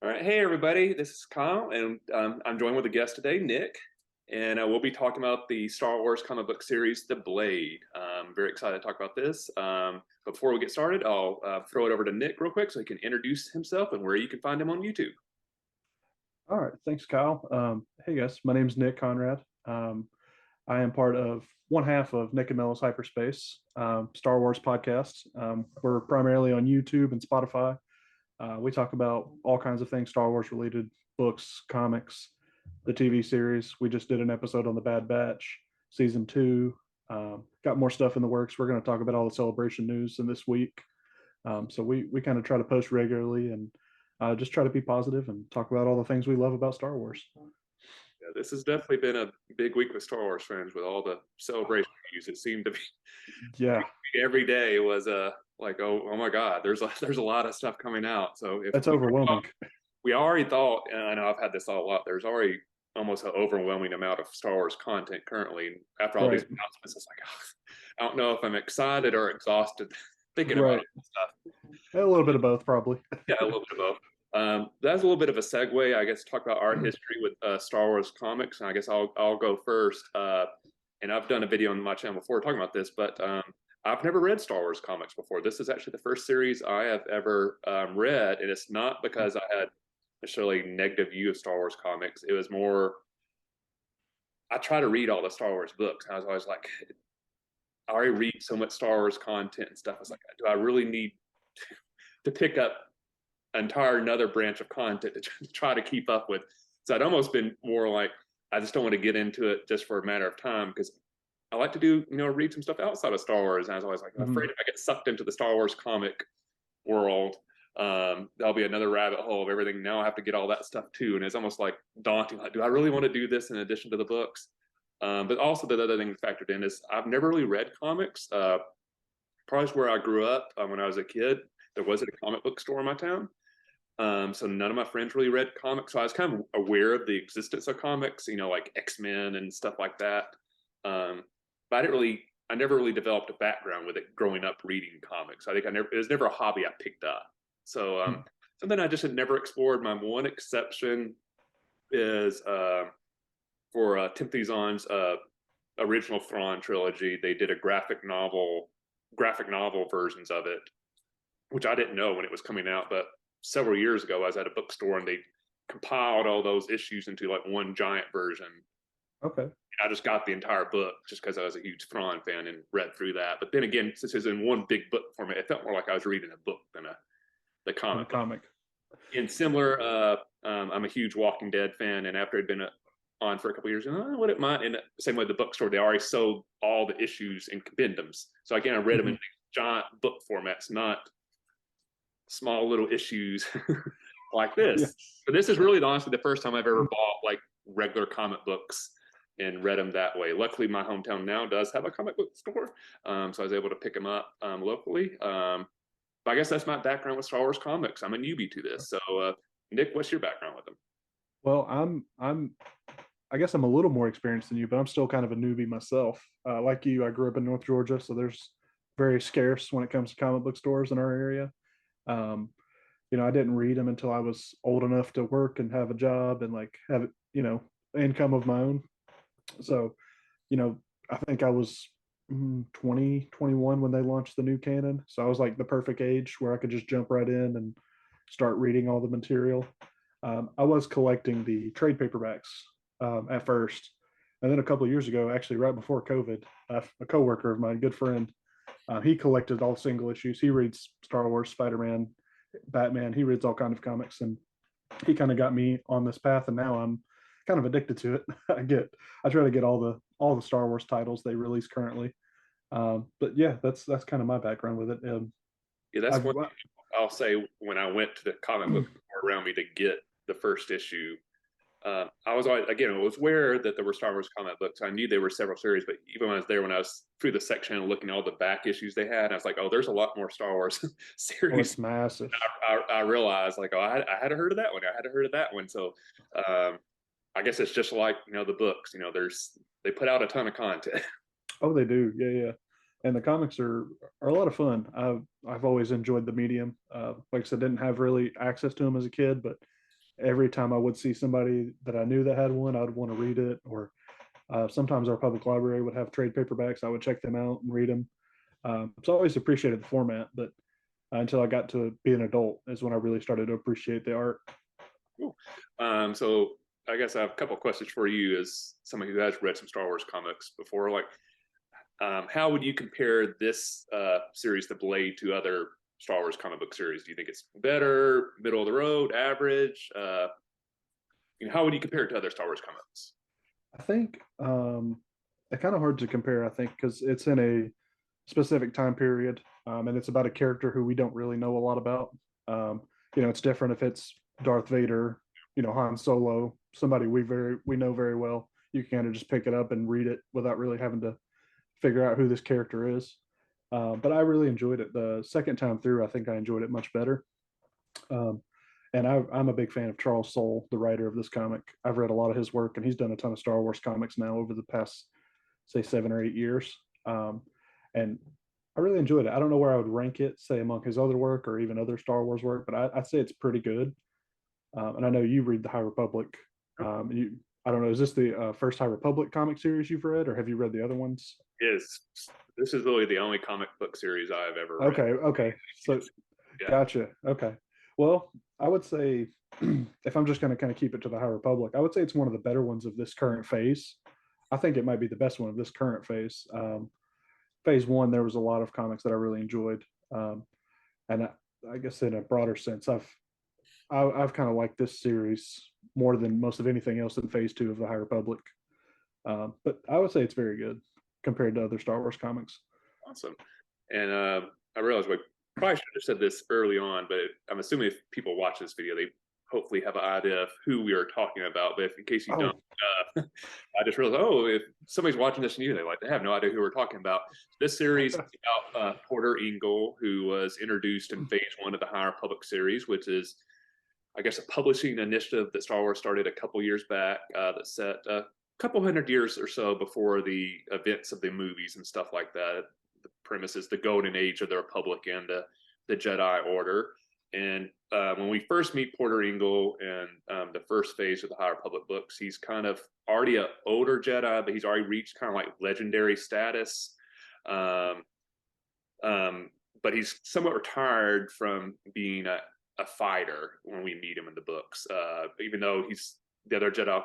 All right, hey everybody, this is Kyle, and I'm joined with a guest today, Nick, and we'll be talking about the Star Wars comic book series, The Blade. Very excited to talk about this. But before we get started, I'll throw it over to Nick real quick so he can introduce himself and where you can find him on YouTube. All right, thanks, Kyle. Hey guys, my name's Nick Conrad. I am part of one half of Nick and Mello's Hyperspace Star Wars podcast. We're primarily on YouTube and Spotify. We talk about all kinds of things Star Wars related, books, comics, the TV series. We just did an episode on the Bad Batch season 2. Got more stuff in the works. We're going to talk about all the celebration news in this week. So we kind of try to post regularly and just try to be positive and talk about all the things we love about Star Wars. Yeah, this has definitely been a big week with Star Wars fans with all the celebration news. It seemed to be Yeah, every day was like oh my God, there's a lot of stuff coming out. So if it's overwhelming. we already thought, and I know I've had this a lot, there's already almost an overwhelming amount of Star Wars content currently. After all these Right, announcements, it's like, oh, I don't know if I'm excited or exhausted thinking about right. all this stuff. A little bit of both, probably. Yeah, a little bit of both. That's a little bit of a segue, I guess, to talk about our history with Star Wars comics. And I guess I'll go first. And I've done a video on my channel before talking about this, but I've never read Star Wars comics before. This is actually the first series I have ever read, and it's not because I had necessarily negative view of Star Wars comics. It was more I try to read all the Star Wars books, and I was always like, I already read so much Star Wars content and stuff. I was like, do I really need to pick up an entire another branch of content to try to keep up with? So I'd almost been more like, I just don't want to get into it just for a matter of time because I like to do, read some stuff outside of Star Wars. And I was always like, I'm Mhm. afraid if I get sucked into the Star Wars comic world, there'll be another rabbit hole of everything. Now I have to get all that stuff too. And it's almost like daunting. Like, do I really want to do this in addition to the books? But also the other thing factored in is I've never really read comics. Probably where I grew up when I was a kid, there wasn't a comic book store in my town. So none of my friends really read comics. So I was kind of aware of the existence of comics, like X-Men and stuff like that. But I never really developed a background with it growing up reading comics. I think it was never a hobby I picked up. So something I just had never explored. My one exception is for Timothy Zahn's original Thrawn trilogy. They did a graphic novel versions of it, which I didn't know when it was coming out, but several years ago, I was at a bookstore and they compiled all those issues into like one giant version. Okay. I just got the entire book just because I was a huge Thrawn fan and read through that. But then again, since it's in one big book format, it felt more like I was reading a book than the In the comic book. comic. And similar, I'm a huge Walking Dead fan, and after it'd been on for a couple of years, I wouldn't mind. And the same way the bookstore, they already sold all the issues in compendiums. So again, I read them in giant book formats, not small little issues like this. Yeah. But this is really honestly the first time I've ever bought like regular comic books and read them that way. Luckily, my hometown now does have a comic book store, so I was able to pick them up locally. But I guess that's my background with Star Wars comics. I'm a newbie to this. So, Nick, what's your background with them? Well, I guess I'm a little more experienced than you, but I'm still kind of a newbie myself. Like you, I grew up in North Georgia, so there's very scarce when it comes to comic book stores in our area. Um, I didn't read them until I was old enough to work and have a job and like have, income of my own. So, you know, I think I was 20, 21 when they launched the new canon. So I was like the perfect age where I could just jump right in and start reading all the material. I was collecting the trade paperbacks at first. And then a couple of years ago, actually right before COVID, a coworker of mine, good friend, he collected all single issues. He reads Star Wars, Spider-Man, Batman. He reads all kinds of comics, and he kind of got me on this path. And now I'm kind of addicted to it. I try to get all the Star Wars titles they release currently. But yeah, that's kind of my background with it. Yeah, that's I've one thing I'll say when I went to the comic book store around me to get the first issue. I was always, again, I was aware that there were Star Wars comic books. I knew there were several series, but even when I was there, when I was through the section and looking at all the back issues they had, I was like, oh, there's a lot more Star Wars oh, series. it's massive. I realized, like, oh, I hadn't heard of that one. I hadn't heard of that one. So I guess it's just like, the books, they put out a ton of content. Oh, they do. Yeah, yeah. And the comics are a lot of fun. I've always enjoyed the medium. Like I said, didn't have really access to them as a kid, but every time I would see somebody that I knew that had one, I'd want to read it. Or sometimes our public library would have trade paperbacks. I would check them out and read them. So I always appreciated the format, but until I got to be an adult is when I really started to appreciate the art. Cool. So I guess I have a couple of questions for you as somebody who has read some Star Wars comics before. Like, how would you compare this series, The Blade, to other Star Wars comic book series? Do you think it's better, middle of the road, average? How would you compare it to other Star Wars comics? I think it's kind of hard to compare, I think, because it's in a specific time period, and it's about a character who we don't really know a lot about. Um, it's different if it's Darth Vader, Han Solo, somebody we know very well. You can kind of just pick it up and read it without really having to figure out who this character is. But I really enjoyed it. The second time through, I think I enjoyed it much better. Um, and I'm a big fan of Charles Soule, the writer of this comic. I've read a lot of his work, and he's done a ton of Star Wars comics now over the past, say, 7 or 8 years. And I really enjoyed it. I don't know where I would rank it, say, among his other work or even other Star Wars work, but I'd say it's pretty good. And I know you read the High Republic. I don't know, is this the first High Republic comic series you've read, or have you read the other ones? Is this is really the only comic book series I've ever read. Okay, okay. So Yeah. gotcha. Okay. Well, I would say if I'm just going to kind of keep it to the High Republic, I would say it's one of the better ones of this current phase. I think it might be the best one of this current phase. Phase one, there was a lot of comics that I really enjoyed, and I guess in a broader sense, I've kind of liked this series more than most of anything else in phase two of the High Republic. But I would say it's very good compared to other Star Wars comics. Awesome. And I realized we probably should have said this early on, but I'm assuming if people watch this video, they hopefully have an idea of who we are talking about. But if in case you don't, I just realized, if somebody's watching this new, they have no idea who we're talking about. This series is about Porter Engle, who was introduced in phase one of the High Republic series, which is, I guess, a publishing initiative that Star Wars started a couple years back that set a couple hundred years or so before the events of the movies and stuff like that. The premise is the golden age of the Republic and the Jedi Order. And when we first meet Porter Engle in the first phase of the High Republic books, he's kind of already an older Jedi, but he's already reached kind of like legendary status. But he's somewhat retired from being a fighter when we meet him in the books. Even though he's the other Jedi,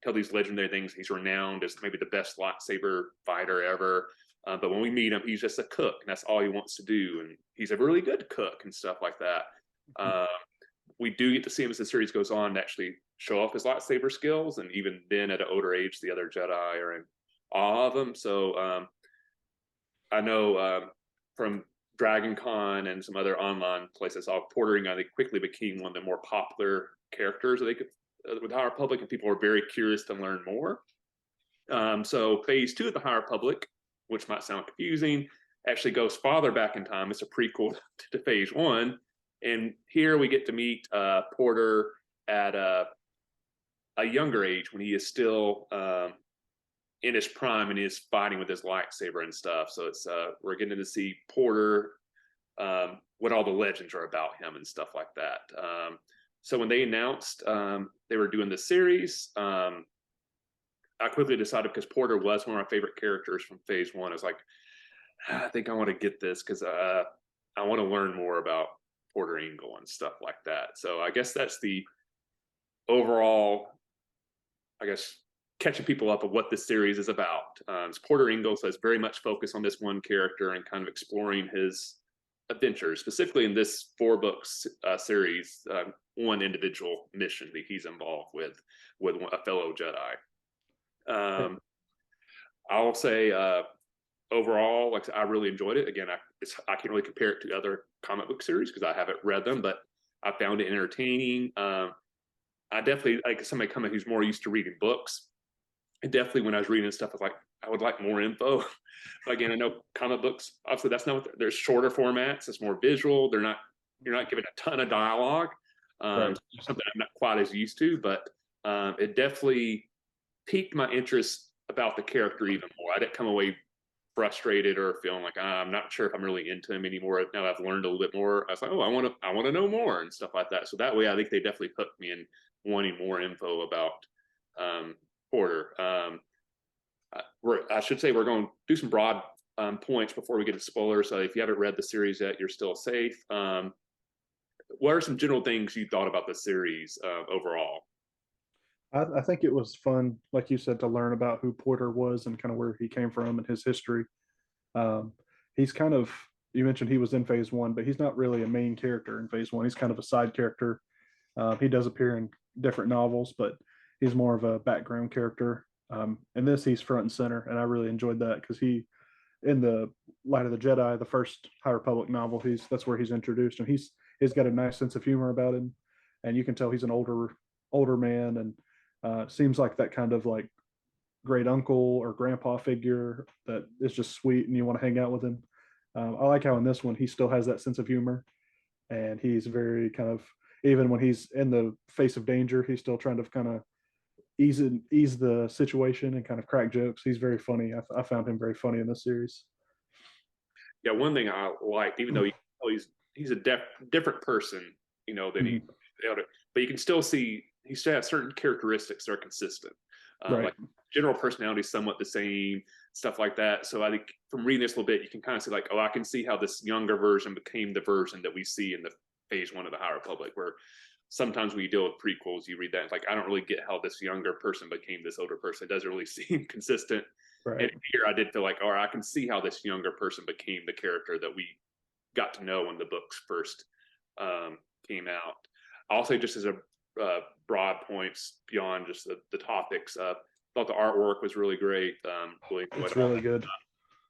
tell these legendary things. He's renowned as maybe the best lightsaber fighter ever. But when we meet him, he's just a cook, and that's all he wants to do. And he's a really good cook and stuff like that. We do get to see him as the series goes on to actually show off his lightsaber skills. And even then, at an older age, the other Jedi are in awe of him. So I know from Dragon Con and some other online places, Porter Engle, they quickly became one of the more popular characters that they could with the High Republic, and people were very curious to learn more. So phase two of the High Republic, which might sound confusing, actually goes farther back in time. It's a prequel to phase one. And here we get to meet Porter at a younger age when he is still in his prime and he is fighting with his lightsaber and stuff. So it's we're getting to see Porter, what all the legends are about him and stuff like that. So when they announced they were doing the series, I quickly decided, because Porter was one of my favorite characters from phase one, I was like, I think I want to get this because I want to learn more about Porter Engle and stuff like that. So I guess that's the overall, I guess, catching people up of what this series is about. Porter Engle says very much focused on this one character and kind of exploring his adventures, specifically in this 4-book series, one individual mission that he's involved with a fellow Jedi. I'll say overall, like I really enjoyed it. Again, I can't really compare it to other comic book series because I haven't read them, but I found it entertaining. I definitely, like somebody coming who's more used to reading books, and definitely when I was reading stuff, I was like, I would like more info. But again, I know comic books, obviously that's not what they're shorter formats. It's more visual. You're not given a ton of dialogue. Right. Something I'm not quite as used to, but it definitely piqued my interest about the character even more. I didn't come away frustrated or feeling like I'm not sure if I'm really into him anymore. Now I've learned a little bit more. I was like, oh, I want to know more and stuff like that. So that way, I think they definitely hooked me in wanting more info about Porter. I should say we're going to do some broad points before we get to spoilers. So if you haven't read the series yet, you're still safe. What are some general things you thought about the series overall? I think it was fun, like you said, to learn about who Porter was and kind of where he came from and his history. Um, he's kind of, you mentioned he was in phase one, but he's not really a main character in phase one. He's kind of a side character. He does appear in different novels, but he's more of a background character. In this, he's front and center, and I really enjoyed that because he, in the Light of the Jedi, the first High Republic novel, that's where he's introduced, and he's got a nice sense of humor about him, and you can tell he's an older man, and seems like that kind of like great uncle or grandpa figure that is just sweet and you want to hang out with him. I like how in this one he still has that sense of humor, and he's very kind of, even when he's in the face of danger, he's still trying to kind of ease the situation and kind of crack jokes. He's very funny. I found him very funny in this series. Yeah, one thing I liked, even though he's a different person, you know, than he, but you can still see he still has certain characteristics that are consistent. Right. Like general personality is somewhat the same, stuff like that. So I think from reading this a little bit, you can kind of see like, oh, I can see how this younger version became the version that we see in the phase one of the High Republic, where sometimes when you deal with prequels, you read that it's like, I don't really get how this younger person became this older person. It doesn't really seem consistent. Right. And here I did feel like, all right, I can see how this younger person became the character that we got to know when the books first came out. I'll say just as a broad points beyond just the topics, thought the artwork was really great. It's really good.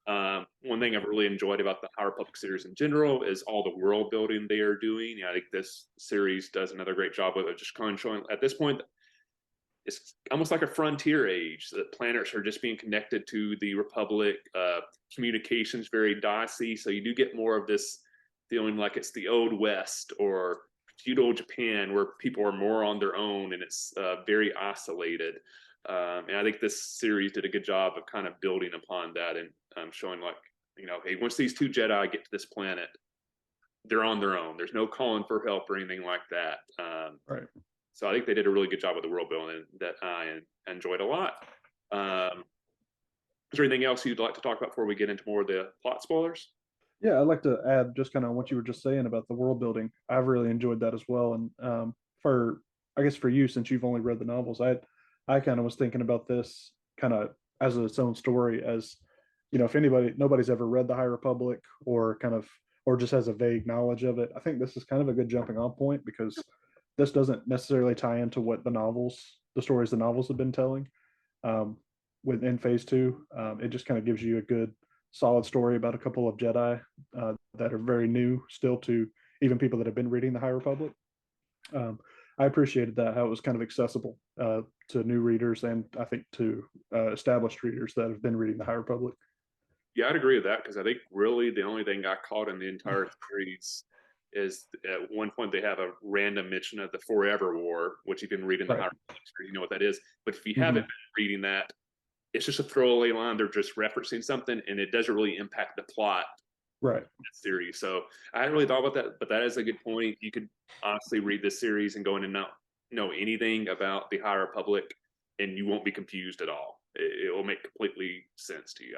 One thing I've really enjoyed about the High Republic series in general is all the world building they are doing. I think this series does another great job with it, just kind of showing at this point it's almost like a frontier age. That planets are just being connected to the Republic. Communications very dicey, so you do get more of this feeling like it's the old West or feudal Japan, where people are more on their own and it's very isolated. And I think this series did a good job of kind of building upon that and showing like, you know, hey, once these two Jedi get to this planet, they're on their own. There's no calling for help or anything like that. Right. So I think they did a really good job with the world building that I enjoyed a lot. Is there anything else you'd like to talk about before we get into more of the plot spoilers? Yeah, I'd like to add just kind of what you were just saying about the world building. I've really enjoyed that as well. And for, I guess for you, since you've only read the novels, I kind of was thinking about this kind of as its own story, as you know, if nobody's ever read the High Republic or kind of, or just has a vague knowledge of it, I think this is kind of a good jumping off point because this doesn't necessarily tie into what the stories the novels have been telling. Within phase two, it just kind of gives you a good solid story about a couple of Jedi that are very new still to even people that have been reading the High Republic. I appreciated that, how it was kind of accessible to new readers and I think to established readers that have been reading the High Republic. Yeah, I'd agree with that because I think really the only thing I caught in the entire series is at one point they have a random mention of the Forever War, which you've been reading the Right. High Republic series, you know what that is. But if you Mhm. haven't been reading that, it's just a throwaway line. They're just referencing something, and it doesn't really impact the plot Right. of the series. So I hadn't really thought about that, but that is a good point. You could honestly read this series and go in and not know anything about the High Republic, and you won't be confused at all. It will make completely sense to you.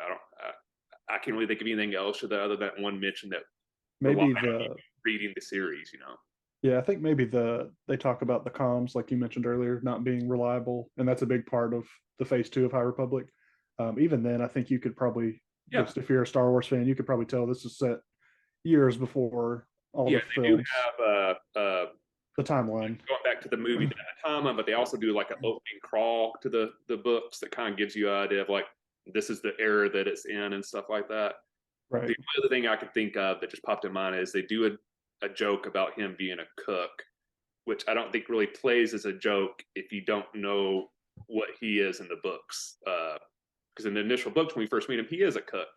I can't really think of anything else other than one mention that Maybe the reading the series, you know. Yeah, I think maybe they talk about the comms, like you mentioned earlier, not being reliable, and that's a big part of the phase two of High Republic. Even then, I think you could probably, Yeah, just if you're a Star Wars fan, you could probably tell this is set years before all yeah, the they do films, have the timeline. going back to the movie time, but they also do like an opening crawl to the books that kind of gives you an idea of like this is the era that it's in and stuff like that. Right. The other thing I could think of that just popped in mind is they do a joke about him being a cook, which I don't think really plays as a joke if you don't know what he is in the books. Because in the initial books, when we first meet him, he is a cook.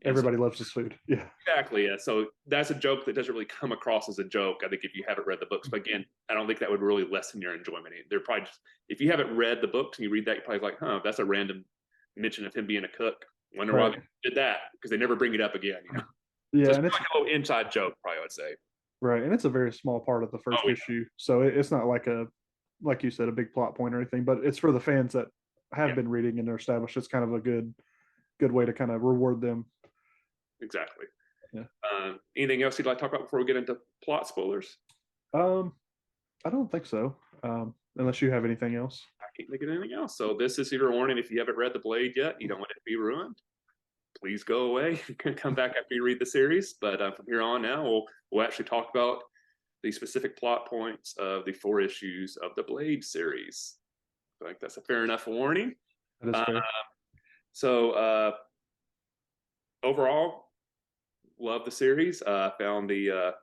And Everybody loves his food. Yeah. exactly. Yeah. So that's a joke that doesn't really come across as a joke, I think, if you haven't read the books. But again, I don't think that would really lessen your enjoyment. They're probably just, if you haven't read the books and you read that, you're probably like, huh, that's a random mention of him being a cook. Wonder why Right. they did that, because they never bring it up again. So Yeah, it's and like a little inside joke, probably I would say. right, and it's a very small part of the Oh first yeah, issue, so it's not like a, like you said, a big plot point or anything. But it's for the fans that have yeah, been reading and are established. It's kind of a good way to kind of reward them. exactly. Yeah. Anything else you'd like to talk about before we get into plot spoilers? Um, I don't think so. Unless you have anything else. I can't think of anything else. So this is your warning. If you haven't read The Blade yet, you don't want it to be ruined. Please go away. Come back after you read the series. But from here on now, we'll actually talk about the specific plot points of the 4 issues of the Blade series. I think that's a fair enough warning. That is Uh, fair. so overall, love the series. Found the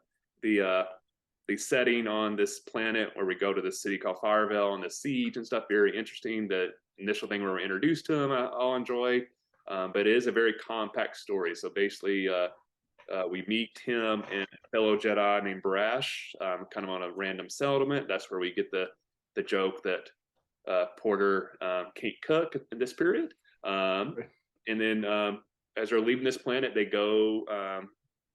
the setting on this planet where we go to this city called Fireville and the siege and stuff very interesting. The initial thing where we're introduced to him, I'll enjoy. But it is a very compact story. So basically, we meet him and a fellow Jedi named Brash, kind of on a random settlement. That's where we get the joke that Porter can't cook in this period. And then as they're leaving this planet, they go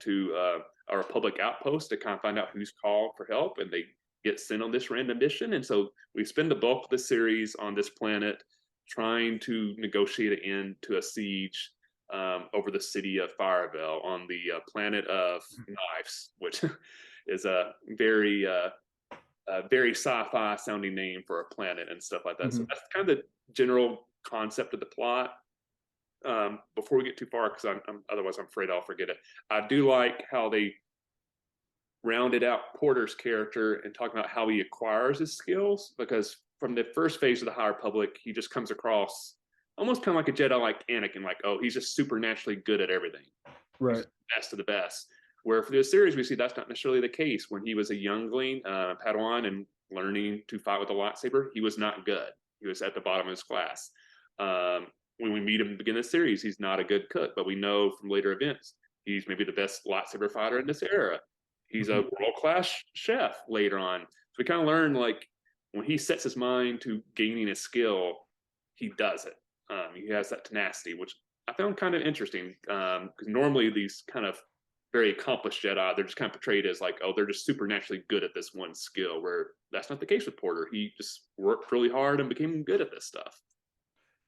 to a Republic outpost to kind of find out who's called for help, and they get sent on this random mission. And so we spend the bulk of the series on this planet trying to negotiate an end to a siege over the city of Fireville on the planet of Knives, which is a very sci-fi sounding name for a planet and stuff like that. So Mhm. that's kind of the general concept of the plot. Before we get too far, because otherwise I'm afraid I'll forget it. I do like how they rounded out Porter's character and talking about how he acquires his skills, because from the first phase of the High Republic, he just comes across almost kind of like a Jedi, like Anakin, like, oh, he's just supernaturally good at everything. He's Right. the best of the best. Where for the series, we see that's not necessarily the case. When he was a youngling, Padawan, and learning to fight with a lightsaber, he was not good. He was at the bottom of his class. When we meet him at the beginning of the series, he's not a good cook, but we know from later events he's maybe the best lightsaber fighter in this era. He's a Mhm. world class chef later on. So we kind of learn, like, when he sets his mind to gaining a skill, he does it. He has that tenacity, which I found kind of interesting, because normally these kind of very accomplished Jedi, they're just kind of portrayed as like, oh, they're just supernaturally good at this one skill, where that's not the case with Porter. He just worked really hard and became good at this stuff.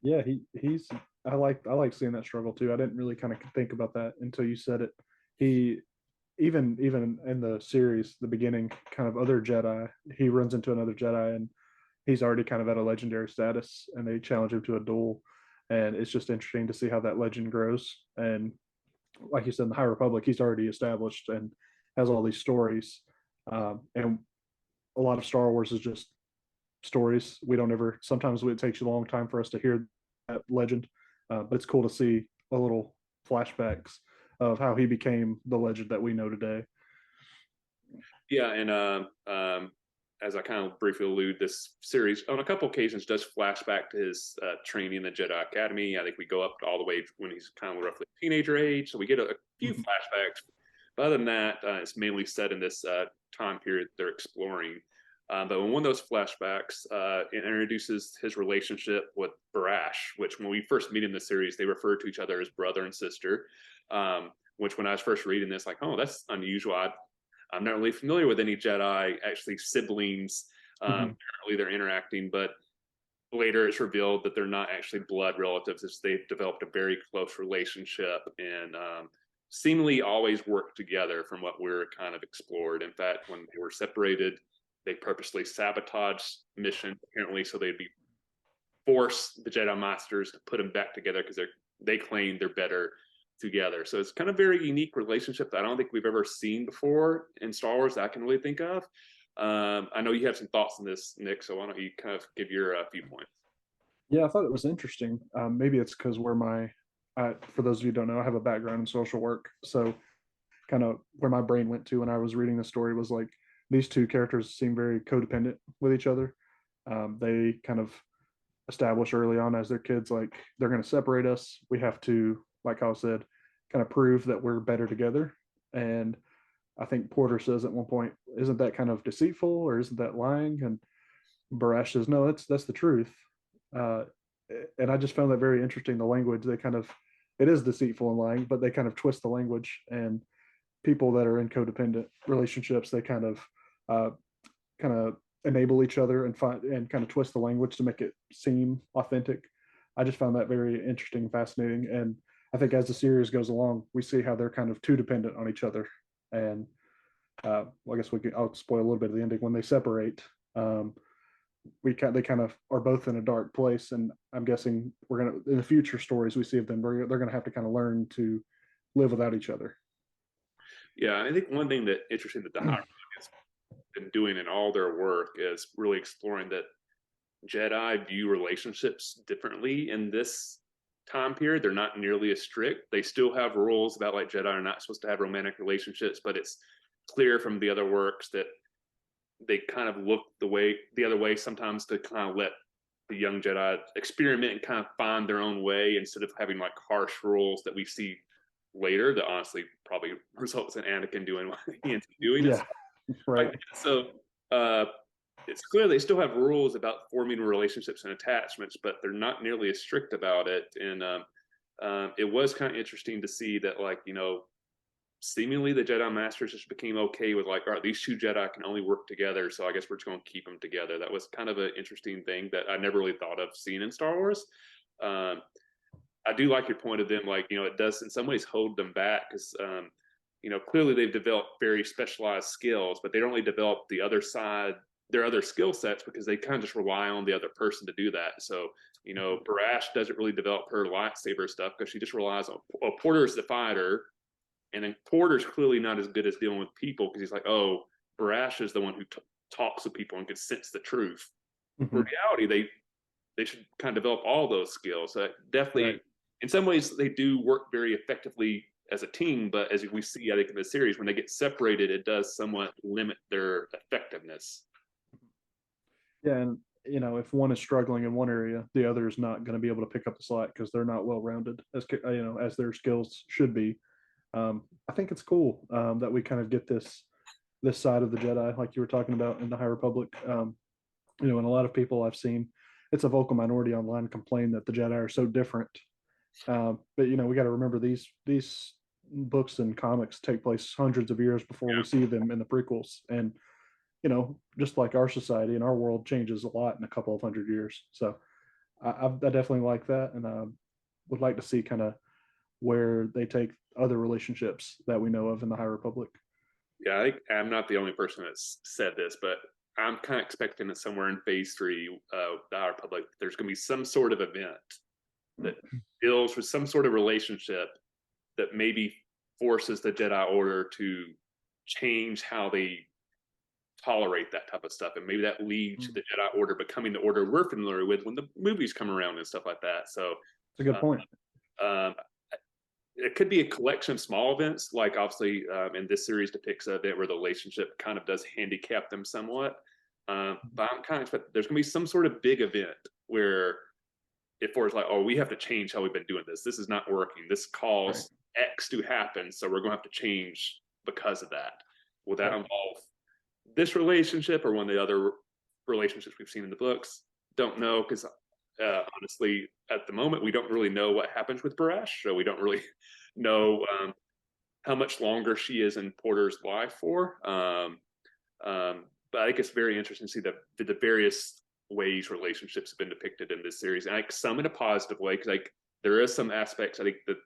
Yeah, he's I like seeing that struggle too. I didn't really kind of think about that until you said it. He even in the series, the beginning, kind of other Jedi, he runs into another Jedi and he's already kind of at a legendary status, and they challenge him to a duel. And it's just interesting to see how that legend grows. And like you said, in the High Republic, he's already established and has all these stories. And a lot of Star Wars is just stories. We don't ever. Sometimes it takes a long time for us to hear that legend, but it's cool to see a little flashbacks of how he became the legend that we know today. Yeah, and as I kind of briefly allude, this series on a couple occasions does flashback to his training in the Jedi Academy. I think we go up all the way when he's kind of roughly teenager age, so we get a few Mhm. flashbacks. But other than that, it's mainly set in this time period they're exploring. But when one of those flashbacks, it introduces his relationship with Barash, which when we first meet in the series, they refer to each other as brother and sister. Which when I was first reading this, like, oh, that's unusual. I'm not really familiar with any Jedi actually siblings. Mhm. Apparently they're interacting, but later it's revealed that they're not actually blood relatives. It's they've developed a very close relationship and seemingly always work together from what we're kind of explored. In fact, when they were separated, they purposely sabotaged mission apparently so they'd be force the Jedi Masters to put them back together because they claim they're better together. So it's kind of very unique relationship that I don't think we've ever seen before in Star Wars that I can really think of. I know you have some thoughts on this, Nick. So why don't you kind of give your viewpoint? Yeah, I thought it was interesting. Maybe it's because for those of you who don't know, I have a background in social work, so kind of where my brain went to when I was reading the story was like these two characters seem very codependent with each other. They kind of establish early on as their kids, like they're going to separate us. We have to, like I said, kind of prove that we're better together. And I think Porter says at one point, "Isn't that kind of deceitful, or isn't that lying?" And Barash says, "No, that's the truth." Uh, and I just found that very interesting. The language they kind of it is deceitful and lying, but they kind of twist the language. And people that are in codependent relationships, they uh, kind of enable each other and find and kind of twist the language to make it seem authentic. I just found that very interesting and fascinating. And I think as the series goes along, we see how they're kind of too dependent on each other. And well, I guess I'll spoil a little bit of the ending when they separate. Um, they kind of are both in a dark place, and I'm guessing we're gonna in the future stories we see of them, they're gonna have to kind of learn to live without each other. Yeah, I think one thing that interesting that the High Republic has been doing in all their work is really exploring that Jedi view relationships differently in this time period. They're not nearly as strict. They still have rules about like Jedi are not supposed to have romantic relationships, but it's clear from the other works that they kind of look the other way sometimes to kind of let the young Jedi experiment and kind of find their own way instead of having like harsh rules that we see later that honestly probably results in Anakin doing what he ends up doing and Yeah, stuff like right. that. So uh, it's clear they still have rules about forming relationships and attachments, but they're not nearly as strict about it. And it was kind of interesting to see that, like, seemingly the Jedi Masters just became okay with like, all right, these two Jedi can only work together, so I guess we're just going to keep them together. That was kind of an interesting thing that I never really thought of seeing in Star Wars. Um, I do like your point of them, like, it does in some ways hold them back because, clearly they've developed very specialized skills, but they don't really develop the other side, their other skill sets because they kind of just rely on the other person to do that. So, Barash doesn't really develop her lightsaber stuff because she just relies on, well, Porter's the fighter. And then Porter's clearly not as good as dealing with people because he's like, oh, Barash is the one who talks with people and can sense the truth. For Hmm. reality, they should kind of develop all those skills. So definitely, Right. in some ways, they do work very effectively as a team. But as we see, I think in the series, when they get separated, it does somewhat limit their effectiveness. Yeah, and if one is struggling in one area, the other is not going to be able to pick up the slack because they're not well rounded as as their skills should be. I think it's cool that we kind of get this side of the Jedi, like you were talking about in the High Republic. And a lot of people I've seen, it's a vocal minority online complain that the Jedi are so different. But we got to remember these books and comics take place hundreds of years before we Yeah, see them in the prequels, and just like our society and our world changes a lot in a couple of hundred years. So I definitely like that, and would like to see kind of where they take other relationships that we know of in the High Republic. yeah. I'm not the only person that's said this, but I'm kind of expecting that somewhere in Phase 3 of the High Republic, there's going to be some sort of event that deals with some sort of relationship that maybe forces the Jedi Order to change how they tolerate that type of stuff, and maybe that leads to It's the Jedi Order becoming the Order we're familiar with when the movies come around and stuff like that. So, a good uh, point. um, it could be a collection of small events, like obviously in this series depicts a bit where the relationship kind of does handicap them somewhat. But I'm kind of expecting there's going to be some sort of big event where it forces like, oh, we have to change how we've been doing this. This is not working. This Right. caused X to happen, so we're going to have to change because of that. Will that Right. involve this relationship or one of the other relationships we've seen in the books? Don't know because honestly, at the moment, we don't really know what happens with Barash, so we don't really know how much longer she is in Porter's life for. But I think it's very interesting to see the various ways relationships have been depicted in this series, and like some in a positive way because like there is some aspects I think that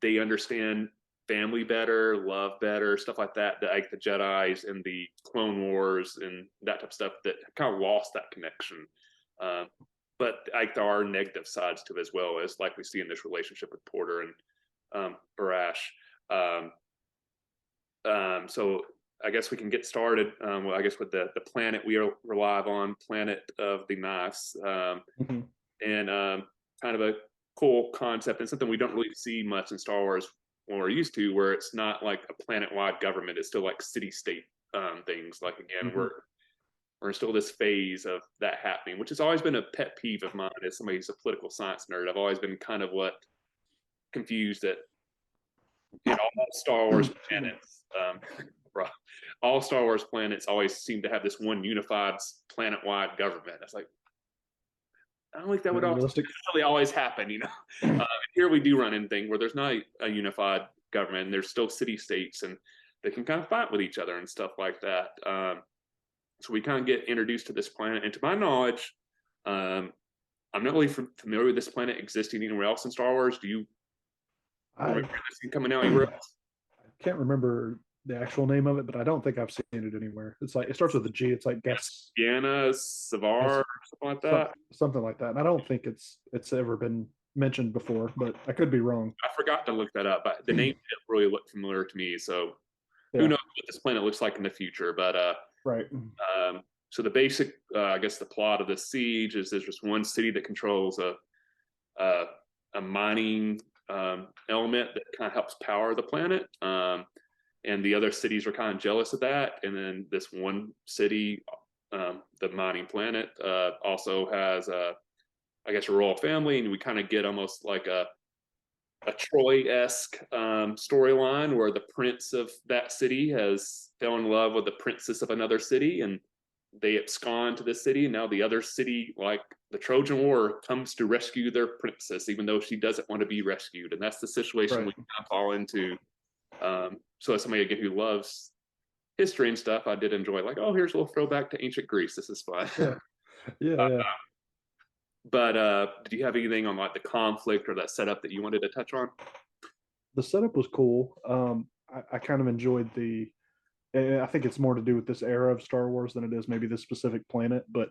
they understand family better, love better, stuff like that. That like the Jedi's and the Clone Wars and that type of stuff that kind of lost that connection. Um, but like there are negative sides to it as well as like we see in this relationship with Porter and Barash. Um, so I guess we can get started. I guess with the planet we are live on, Planet of the Knives, Mhm. and kind of a cool concept and something we don't really see much in Star Wars when we're used to, where it's not like a planet-wide government; it's still like city-state things. Like again, Mhm. we're still this phase of that happening, which has always been a pet peeve of mine as somebody who's a political science nerd. I've always been kind of confused that in all Star Wars Excuse me. planets, all Star Wars planets always seem to have this one unified planet-wide government. It's like I don't think that would also realistic. necessarily always happen, you know. Here we do run into thing where there's not a unified government, and there's still city states, and they can kind of fight with each other and stuff like that. So we kind of get introduced to this planet, and to my knowledge, um, I'm not really familiar with this planet existing anywhere else in Star Wars. Do you I remember this thing coming out anywhere else? can't remember the actual name of it, but I don't think I've seen it anywhere. It's like it starts with a G. It's like Guyana, Savar, Gas or something like that. something like that. And I don't think it's ever been mentioned before, but I could be wrong. I forgot to look that up, but the name didn't really look familiar to me. So who Yeah, knows what this planet looks like in the future? But right. so the basic, I guess, the plot of the siege is there's just one city that controls a, a mining element that kind of helps power the planet. And the other cities are kind of jealous of that. And then this one city, the mining planet, also has I guess, a royal family, and we kind of get almost like a Troy-esque storyline where the prince of that city has fell in love with the princess of another city, and they abscond to the city. And now the other city, like the Trojan War, comes to rescue their princess, even though she doesn't want to be rescued. And that's the situation Right. we kind of fall into. So as somebody again who loves history and stuff, I did enjoy like, oh, here's a little throwback to ancient Greece. This is fun. Yeah. Yeah. uh, Yeah. but did you have anything on like the conflict or that setup that you wanted to touch on? The setup was cool. I kind of enjoyed the. And I think it's more to do with this era of Star Wars than it is maybe this specific planet, but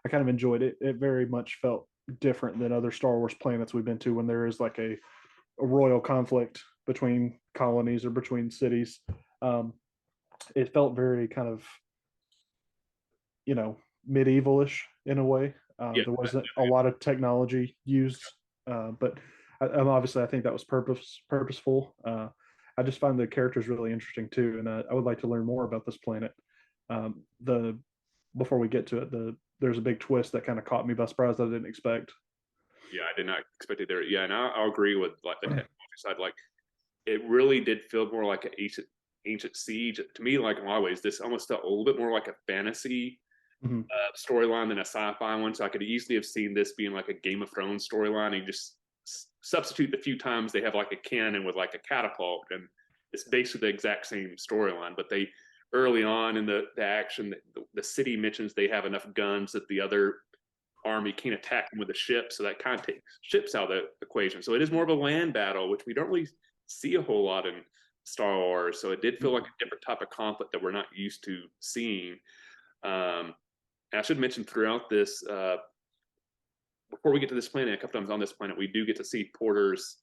I kind of enjoyed it. It very much felt different than other Star Wars planets we've been to when there is like a royal conflict between colonies or between cities. Um, it felt very kind of, you know, medievalish in a way. Yeah, There wasn't a lot of technology used, but obviously I think that was purposeful. I just find the characters really interesting too, and I would like to learn more about this planet. The Before we get to it, there's a big twist that kind of caught me by surprise that I didn't expect. yeah, I did not expect it there. Yeah, and I'll agree with like the technology side. Like it really did feel more like an ancient siege to me. Like in a lot of ways, this almost felt a little bit more like a fantasy Mm-hmm. storyline than a sci-fi one. So I could easily have seen this being like a Game of Thrones storyline. And you just substitute the few times they have like a cannon with like a catapult, and it's basically the exact same storyline. But they early on in the action, the city mentions they have enough guns that the other army can't attack them with a ship, so that kind of takes ships out of the equation. So it is more of a land battle, which we don't really see a whole lot in Star Wars. So it did feel like a different type of conflict that we're not used to seeing. And I should mention throughout this, before we get to this planet, a couple times on this planet, we do get to see Porter's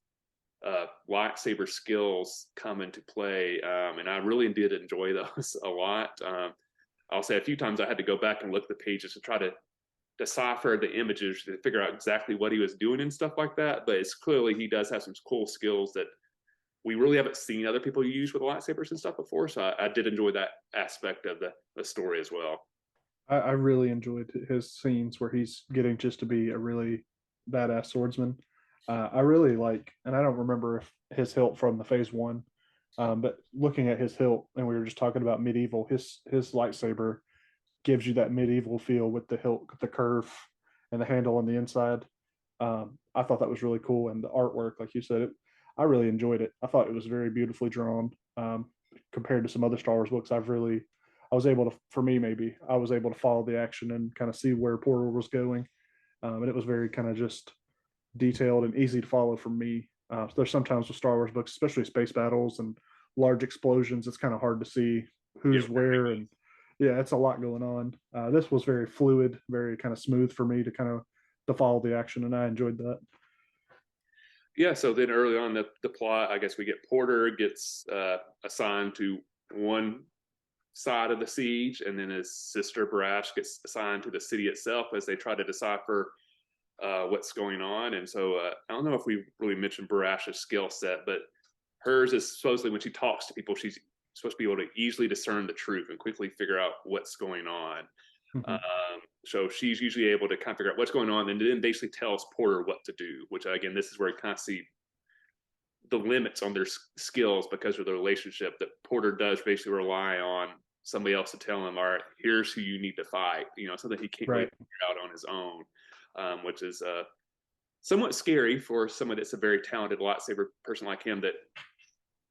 lightsaber skills come into play, and I really did enjoy those a lot. I'll say a few times I had to go back and look at the pages to try to decipher the images to figure out exactly what he was doing and stuff like that. But it's clearly he does have some cool skills that we really haven't seen other people use with lightsabers and stuff before. So I did enjoy that aspect of the story as well. I really enjoyed his scenes where he's getting just to be a really badass swordsman. I really like, and I don't remember if his hilt from the Phase One, but looking at his hilt, and we were just talking about medieval. His lightsaber gives you that medieval feel with the hilt, the curve, and the handle on the inside. I thought that was really cool, and the artwork, like you said, I really enjoyed it. I thought it was very beautifully drawn compared to some other Star Wars books. I was able to, for me maybe, I was able to follow the action and kind of see where Porter was going, and it was very kind of just detailed and easy to follow for me. There's sometimes with Star Wars books, especially space battles and large explosions, it's kind of hard to see Yeah, who's where, and yeah, it's a lot going on. This was very fluid, very kind of smooth for me to kind of to follow the action, and I enjoyed that. yeah. So then early on the plot, I guess we get Porter gets assigned to one side of the siege, and then his sister Barash gets assigned to the city itself as they try to decipher what's going on. And so I don't know if we really mentioned Barash's skill set, but hers is supposedly when she talks to people, she's supposed to be able to easily discern the truth and quickly figure out what's going on. Mhm. So she's usually able to kind of figure out what's going on, and then basically tells Porter what to do. Which again, this is where you kind of see the limits on their skills because of the relationship that Porter does basically rely on somebody else to tell him, all right, here's who you need to fight, something he can't really Right. figure out on his own, which is somewhat scary for someone that's a very talented lightsaber person like him. That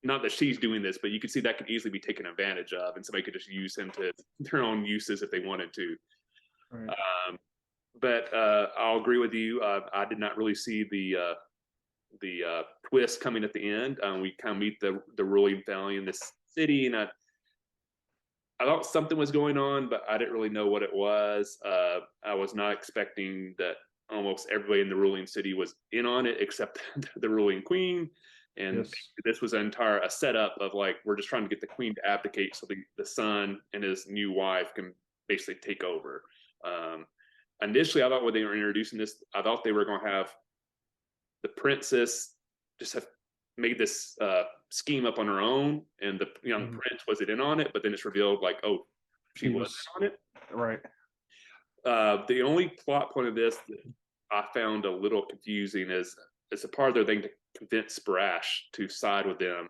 not that she's doing this, but you could see that could easily be taken advantage of, and somebody could just use him to their own uses if they wanted to. Right. But I'll agree with you. I did not really see the twist coming at the end. We kind of meet the ruling family in this city, and I thought something was going on, but I didn't really know what it was. I was not expecting that almost everybody in the ruling city was in on it except the ruling queen. And Yes. this was a setup of like, we're just trying to get the queen to abdicate so the son and his new wife can basically take over. Initially, I thought when they were introducing this, I thought they were going to have the princess just have made this scheme up on her own, and the young prince wasn't in on it. But then it's revealed like, oh, she was in on it. Right. The only plot point of this that I found a little confusing is it's a part of their thing to convince Brash to side with them.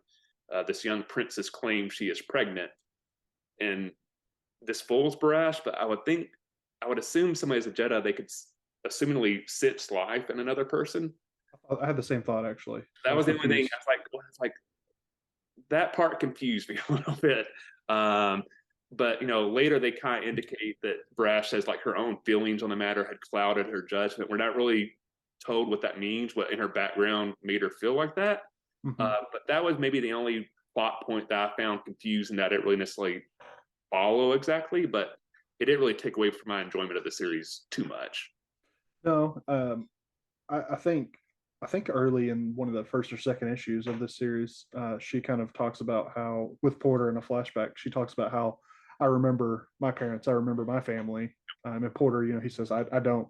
This young princess claims she is pregnant, and this fools Brash. But I would assume somebody as a Jedi, they could assumingly sense life in another person. I had the same thought actually. That was the only thing. I was like, well, it's like that part confused me a little bit. But later they kind of indicate that Brash says like her own feelings on the matter had clouded her judgment. We're not really told what that means, what in her background made her feel like that. But that was maybe the only plot point that I found confusing that I didn't really necessarily follow exactly, but it didn't really take away from my enjoyment of the series too much. No, I think early in one of the first or second issues of this series, she kind of talks about how with Porter in a flashback, she talks about how I remember my parents, I remember my family. And Porter, he says, I don't,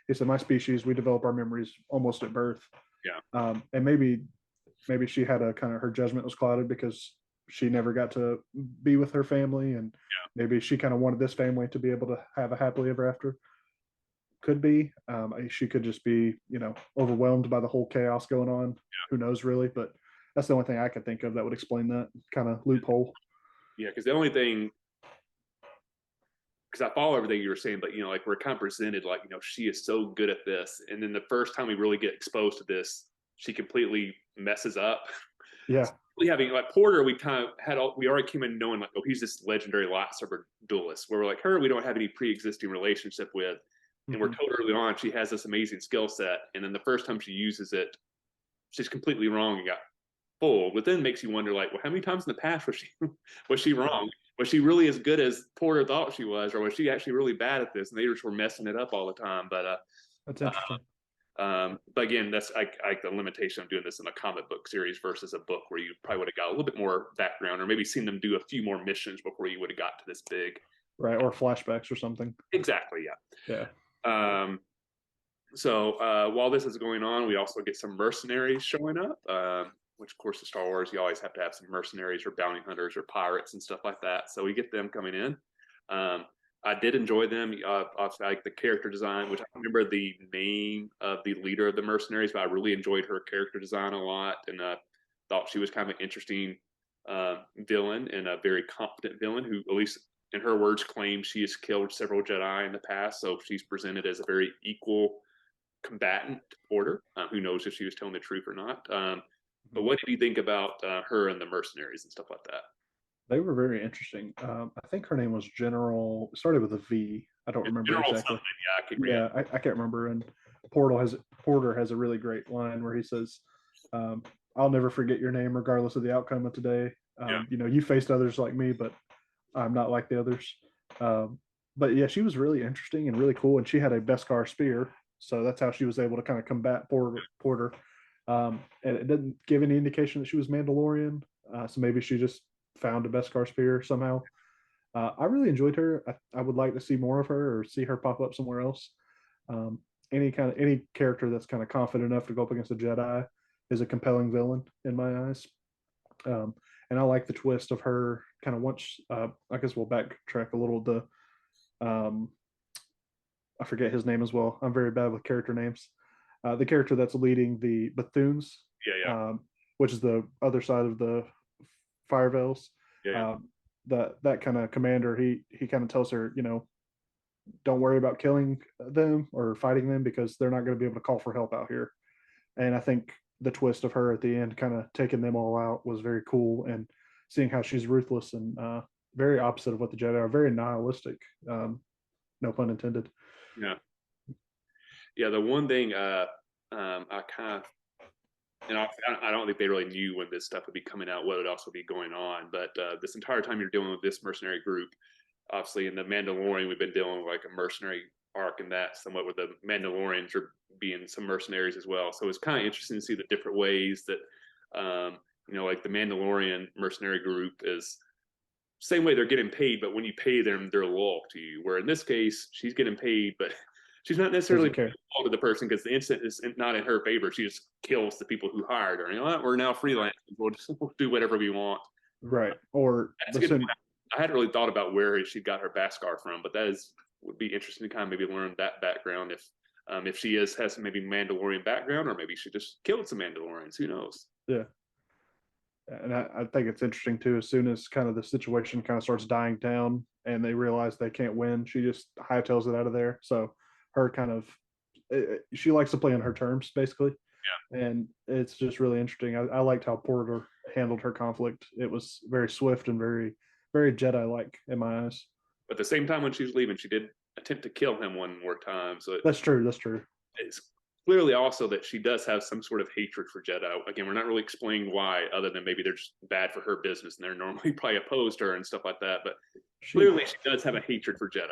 he said, my species, we develop our memories almost at birth. Yeah. And maybe she had a kind of her judgment was clouded because she never got to be with her family. And maybe she kind of wanted this family to be able to have a happily ever after. Could be. She could just be, overwhelmed by the whole chaos going on. Who knows, really? But that's the only thing I could think of that would explain that kind of loophole. Yeah, because the only thing, because I follow everything you were saying, but like we're kind of presented like she is so good at this, and then the first time we really get exposed to this, she completely messes up. Yeah. We having like Porter, we kind of we already came in knowing like, oh, he's this legendary lightsaber duelist. Where we're like her, we don't have any pre-existing relationship with. And we're told early on she has this amazing skill set, and then the first time she uses it, she's completely wrong and got fooled. But then makes you wonder, like, well, how many times in the past was she wrong? Was she really as good as Porter thought she was, or was she actually really bad at this? And they just were messing it up all the time. But that's interesting. But again, that's like the limitation of doing this in a comic book series versus a book where you probably would have got a little bit more background, or maybe seen them do a few more missions before you would have got to this big. Right, or flashbacks or something. Exactly. Yeah. Yeah. So while this is going on, we also get some mercenaries showing up, which of course in Star Wars, you always have to have some mercenaries or bounty hunters or pirates and stuff like that. So we get them coming in. I did enjoy them. I like the character design, which I don't remember the name of the leader of the mercenaries, but I really enjoyed her character design a lot, and thought she was kind of an interesting villain and a very competent villain who, at least in her words, claims she has killed several Jedi in the past. So she's presented as a very equal combatant Porter. Who knows if she was telling the truth or not? But what did you think about her and the mercenaries and stuff like that? They were very interesting. I think her name was General. Started with a V. I don't remember General exactly. Yeah, I can't remember. And Porter has a really great line where he says, "I'll never forget your name, regardless of the outcome of today. You faced others like me, but I'm not like the others." But yeah, she was really interesting and really cool, and she had a Beskar spear, so that's how she was able to kind of combat Porter. And it didn't give any indication that she was Mandalorian, so maybe she just found a Beskar spear somehow. I really enjoyed her. I would like to see more of her or see her pop up somewhere else. Any character that's kind of confident enough to go up against a Jedi is a compelling villain in my eyes. And I like the twist of her kind of once. I guess we'll backtrack a little. I forget his name as well. I'm very bad with character names. The character that's leading the Bethunes, which is the other side of the Fire Veils. that kind of commander. He kind of tells her, you know, don't worry about killing them or fighting them because they're not going to be able to call for help out here. And I think the twist of her at the end, kind of taking them all out, was very cool. And seeing how she's ruthless and very opposite of what the Jedi are, very nihilistic. No pun intended. Yeah. Yeah. The one thing I kind of, and I don't think they really knew when this stuff would be coming out, what would also be going on. But this entire time you're dealing with this mercenary group, obviously in the Mandalorian, we've been dealing with like a mercenary arc in that somewhat, where the Mandalorians are being some mercenaries as well. So it's kind of interesting to see the different ways that, you know, like the Mandalorian mercenary group is same way they're getting paid, but when you pay them, they're loyal to you. Where in this case, she's getting paid, but she's not necessarily loyal to the person because the incident is not in her favor. She just kills the people who hired her. You know what? We're now freelance. We'll do whatever we want. Right. Or I hadn't really thought about where she got her Beskar from, but would be interesting to kind of maybe learn that background if she has maybe Mandalorian background, or maybe she just killed some Mandalorians. Who knows? Yeah. And I think it's interesting too. As soon as kind of the situation kind of starts dying down and they realize they can't win, she just hightails it out of there. So her kind of, she likes to play on her terms, basically. Yeah. And it's just really interesting. I liked how Porter handled her conflict. It was very swift and very, very Jedi-like in my eyes. But at the same time, when she was leaving, she did attempt to kill him one more time. So that's true. That's true. It's clearly also that she does have some sort of hatred for Jedi. Again, we're not really explaining why, other than maybe they're just bad for her business and they're normally probably opposed to her and stuff like that. But clearly she does have a hatred for Jedi.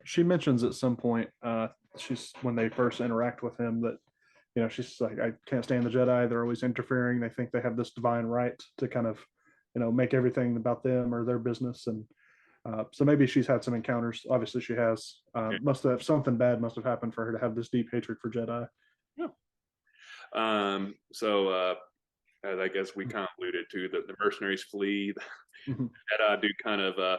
She mentions at some point, she's when they first interact with him, that, you know, she's like, I can't stand the Jedi. They're always interfering. They think they have this divine right to kind of, you know, make everything about them or their business. And so maybe she's had some encounters. Obviously she has. Must have, something bad must have happened for her to have this deep hatred for Jedi. Yeah. So as I guess we kind of alluded to, the mercenaries flee. The Jedi do kind of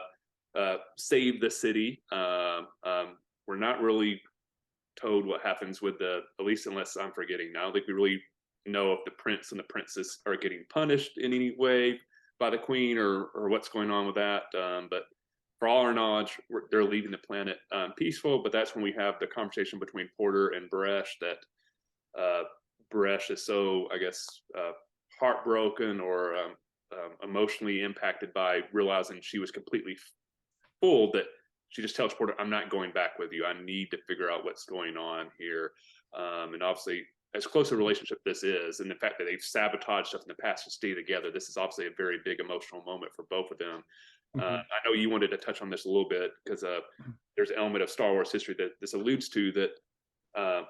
save the city. We're not really told what happens with at least unless I'm forgetting now. I don't think we really know if the prince and the princess are getting punished in any way by the queen or what's going on with that. But for all our knowledge, they're leaving the planet peaceful. But that's when we have the conversation between Porter and Bresh that Bresh is so, I guess, heartbroken or emotionally impacted by realizing she was completely fooled, that she just tells Porter, I'm not going back with you. I need to figure out what's going on here. And obviously, as close a relationship this is, and the fact that they've sabotaged stuff in the past to stay together, this is obviously a very big emotional moment for both of them. I know you wanted to touch on this a little bit because there's an element of Star Wars history that this alludes to that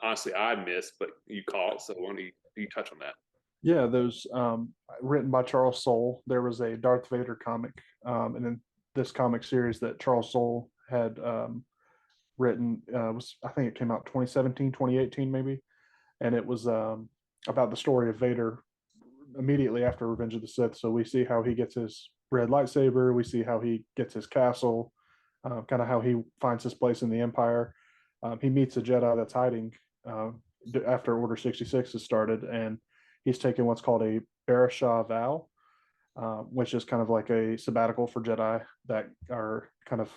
honestly I missed, but you caught. So why don't you touch on that? Yeah, there's written by Charles Soule. There was a Darth Vader comic, and then this comic series that Charles Soule had written was, I think it came out 2017, 2018 maybe, and it was about the story of Vader immediately after Revenge of the Sith. So we see how he gets his red lightsaber, we see how he gets his castle, kind of how he finds his place in the Empire. He meets a Jedi that's hiding after Order 66 has started, and he's taken what's called a Barashah vow, which is kind of like a sabbatical for Jedi that are kind of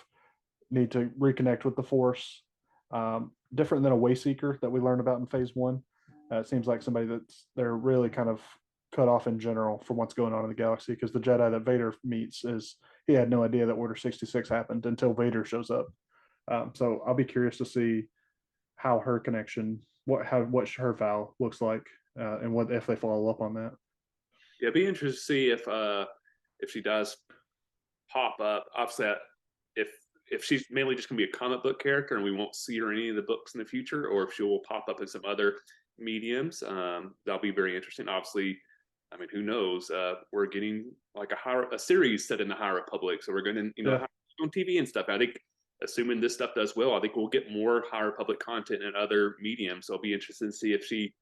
need to reconnect with the Force. Different than a Wayseeker that we learned about in Phase 1. It seems like somebody they're really kind of cut off in general from what's going on in the galaxy, because the Jedi that Vader meets he had no idea that Order 66 happened until Vader shows up. So I'll be curious to see how her connection, what her vow looks like, and what if they follow up on that. Yeah, it'd be interesting to see if she does pop up. Offset, if she's mainly just gonna be a comic book character and we won't see her in any of the books in the future, or if she will pop up in some other mediums. That'll be very interesting. Obviously, I mean, who knows? We're getting like a series set in the High Republic, so we're going to on TV and stuff. I think, assuming this stuff does well, I think we'll get more High Republic content in other mediums. So I'll be interested to see if she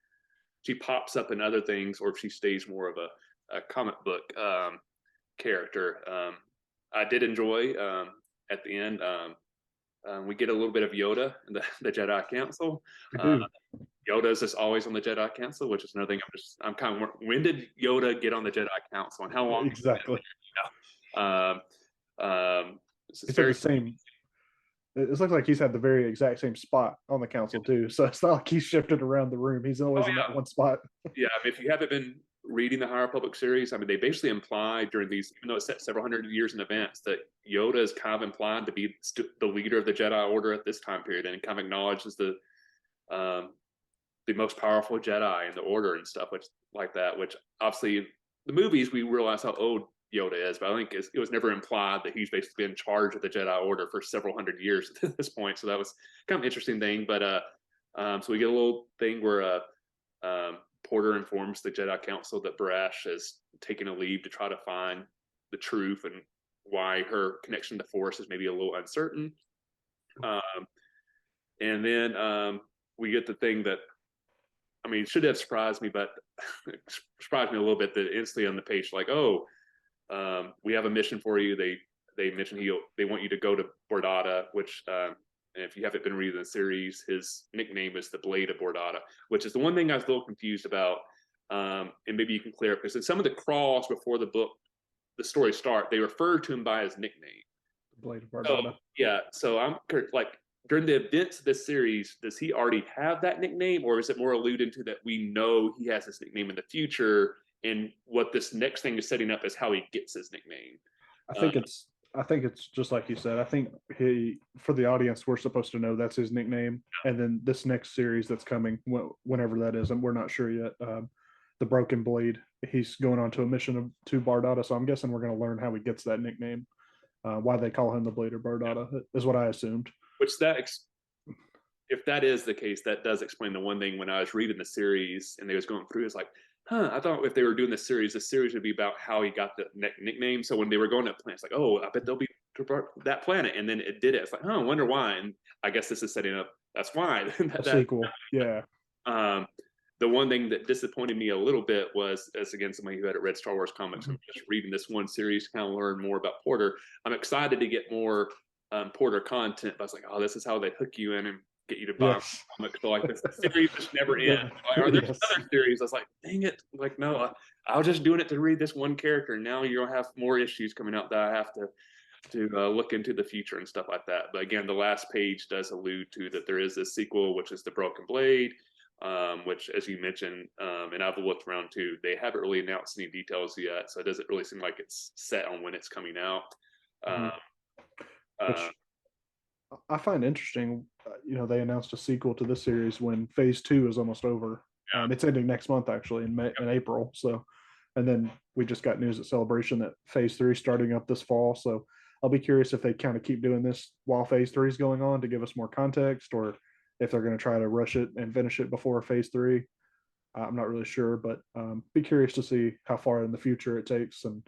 pops up in other things, or if she stays more of a comic book character. I did enjoy at the end. We get a little bit of Yoda in the Jedi Council. Yoda is just always on the Jedi Council, which is another thing. I'm kind of, when did Yoda get on the Jedi Council and how long? Exactly. This is He's had very the same. It looks like he's had the very exact same spot on the council too. So it's not like he's shifted around the room. He's oh always in that yeah, one spot. yeah. I mean, if you haven't been reading the High Republic series, I mean, they basically imply during these, even though it's set several hundred years in advance, that Yoda is kind of implied to be the leader of the Jedi Order at this time period, and kind of acknowledges um, the most powerful Jedi in the Order and stuff, which like that. Which obviously, the movies we realize how old Yoda is, but I think it was never implied that he's basically been in charge of the Jedi Order for several hundred years at this point. So that was kind of an interesting thing. But so we get a little thing where Porter informs the Jedi Council that Barash has taken a leave to try to find the truth and why her connection to Force is maybe a little uncertain. Um, and then we get the thing that, I mean, it should have surprised me, but surprised me a little bit that instantly on the page, like, oh, we have a mission for you. They mentioned they want you to go to Bordata, which and if you haven't been reading the series, his nickname is the Blade of Bordata, which is the one thing I was a little confused about. And maybe you can clear up, because in some of the crawls before the story start, they refer to him by his nickname. Blade of So Bardana. yeah, so I'm like, during the events of this series, does he already have that nickname, or is it more alluded to that we know he has this nickname in the future, and what this next thing is setting up is how he gets his nickname? I Uh, think it's I think it's just like you said. I think he for the audience, we're supposed to know that's his nickname, and then this next series that's coming, whenever that is, and we're not sure yet. The Broken Blade. He's going on to a mission to Bardata, so I'm guessing we're going to learn how he gets that nickname. Why they call him the Blade of Bardata is what I assumed. which if that is the case, that does explain the one thing when I was reading the series and they was going through. It's like, huh, I thought if they were doing the series would be about how he got the nickname. So when they were going to planets, like, oh, I bet they'll be that planet, and then it did it. It's like, oh, I wonder why. And I guess this is setting up. That's why. A sequel, yeah. um, the one thing that disappointed me a little bit was, as again somebody who had read Star Wars comics and just reading this one series to kind of learn more about Porter. I'm excited to get more Porter content, but I was like, oh, this is how they hook you in and get you to buy Yes. comics. So like this series just never ends. Yeah. Like, are there Yes. other series? I was like, dang it! Like, no, I was just doing it to read this one character. Now you'll have more issues coming out that I have to look into the future and stuff like that. But again, the last page does allude to that there is this sequel, which is the Broken Blade, which, as you mentioned, and I've looked around too, they haven't really announced any details yet, so it doesn't really seem like it's set on when it's coming out. Mhm. Um, uh, Which I find interesting. They announced a sequel to this series when Phase 2 is almost over. yeah, It's ending next month, actually, in April. So, and then we just got news at Celebration that Phase 3 is starting up this fall. So, I'll be curious if they kind of keep doing this while Phase 3 is going on to give us more context, or if they're going to try to rush it and finish it before Phase 3. I'm not really sure, but be curious to see how far in the future it takes and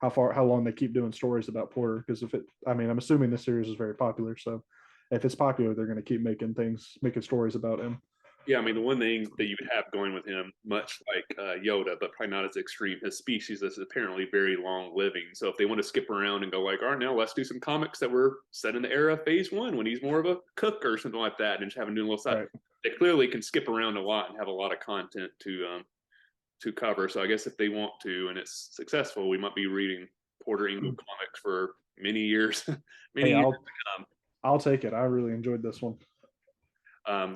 how long they keep doing stories about Porter. Because I'm assuming this series is very popular, so if it's popular, they're going to keep making stories about him. yeah. I mean, the one thing that you would have going with him, much like Yoda, but probably not as extreme, his species is apparently very long living. So if they want to skip around and go like, all right, now let's do some comics that were set in the era of Phase 1 when he's more of a cook or something like that, and just have him do a little side. Right. They clearly can skip around a lot and have a lot of content to cover. So I guess if they want to, and it's successful, we might be reading Porter Engle comics for many years, many Hey, years I'll to come. I'll take it. I really enjoyed this one.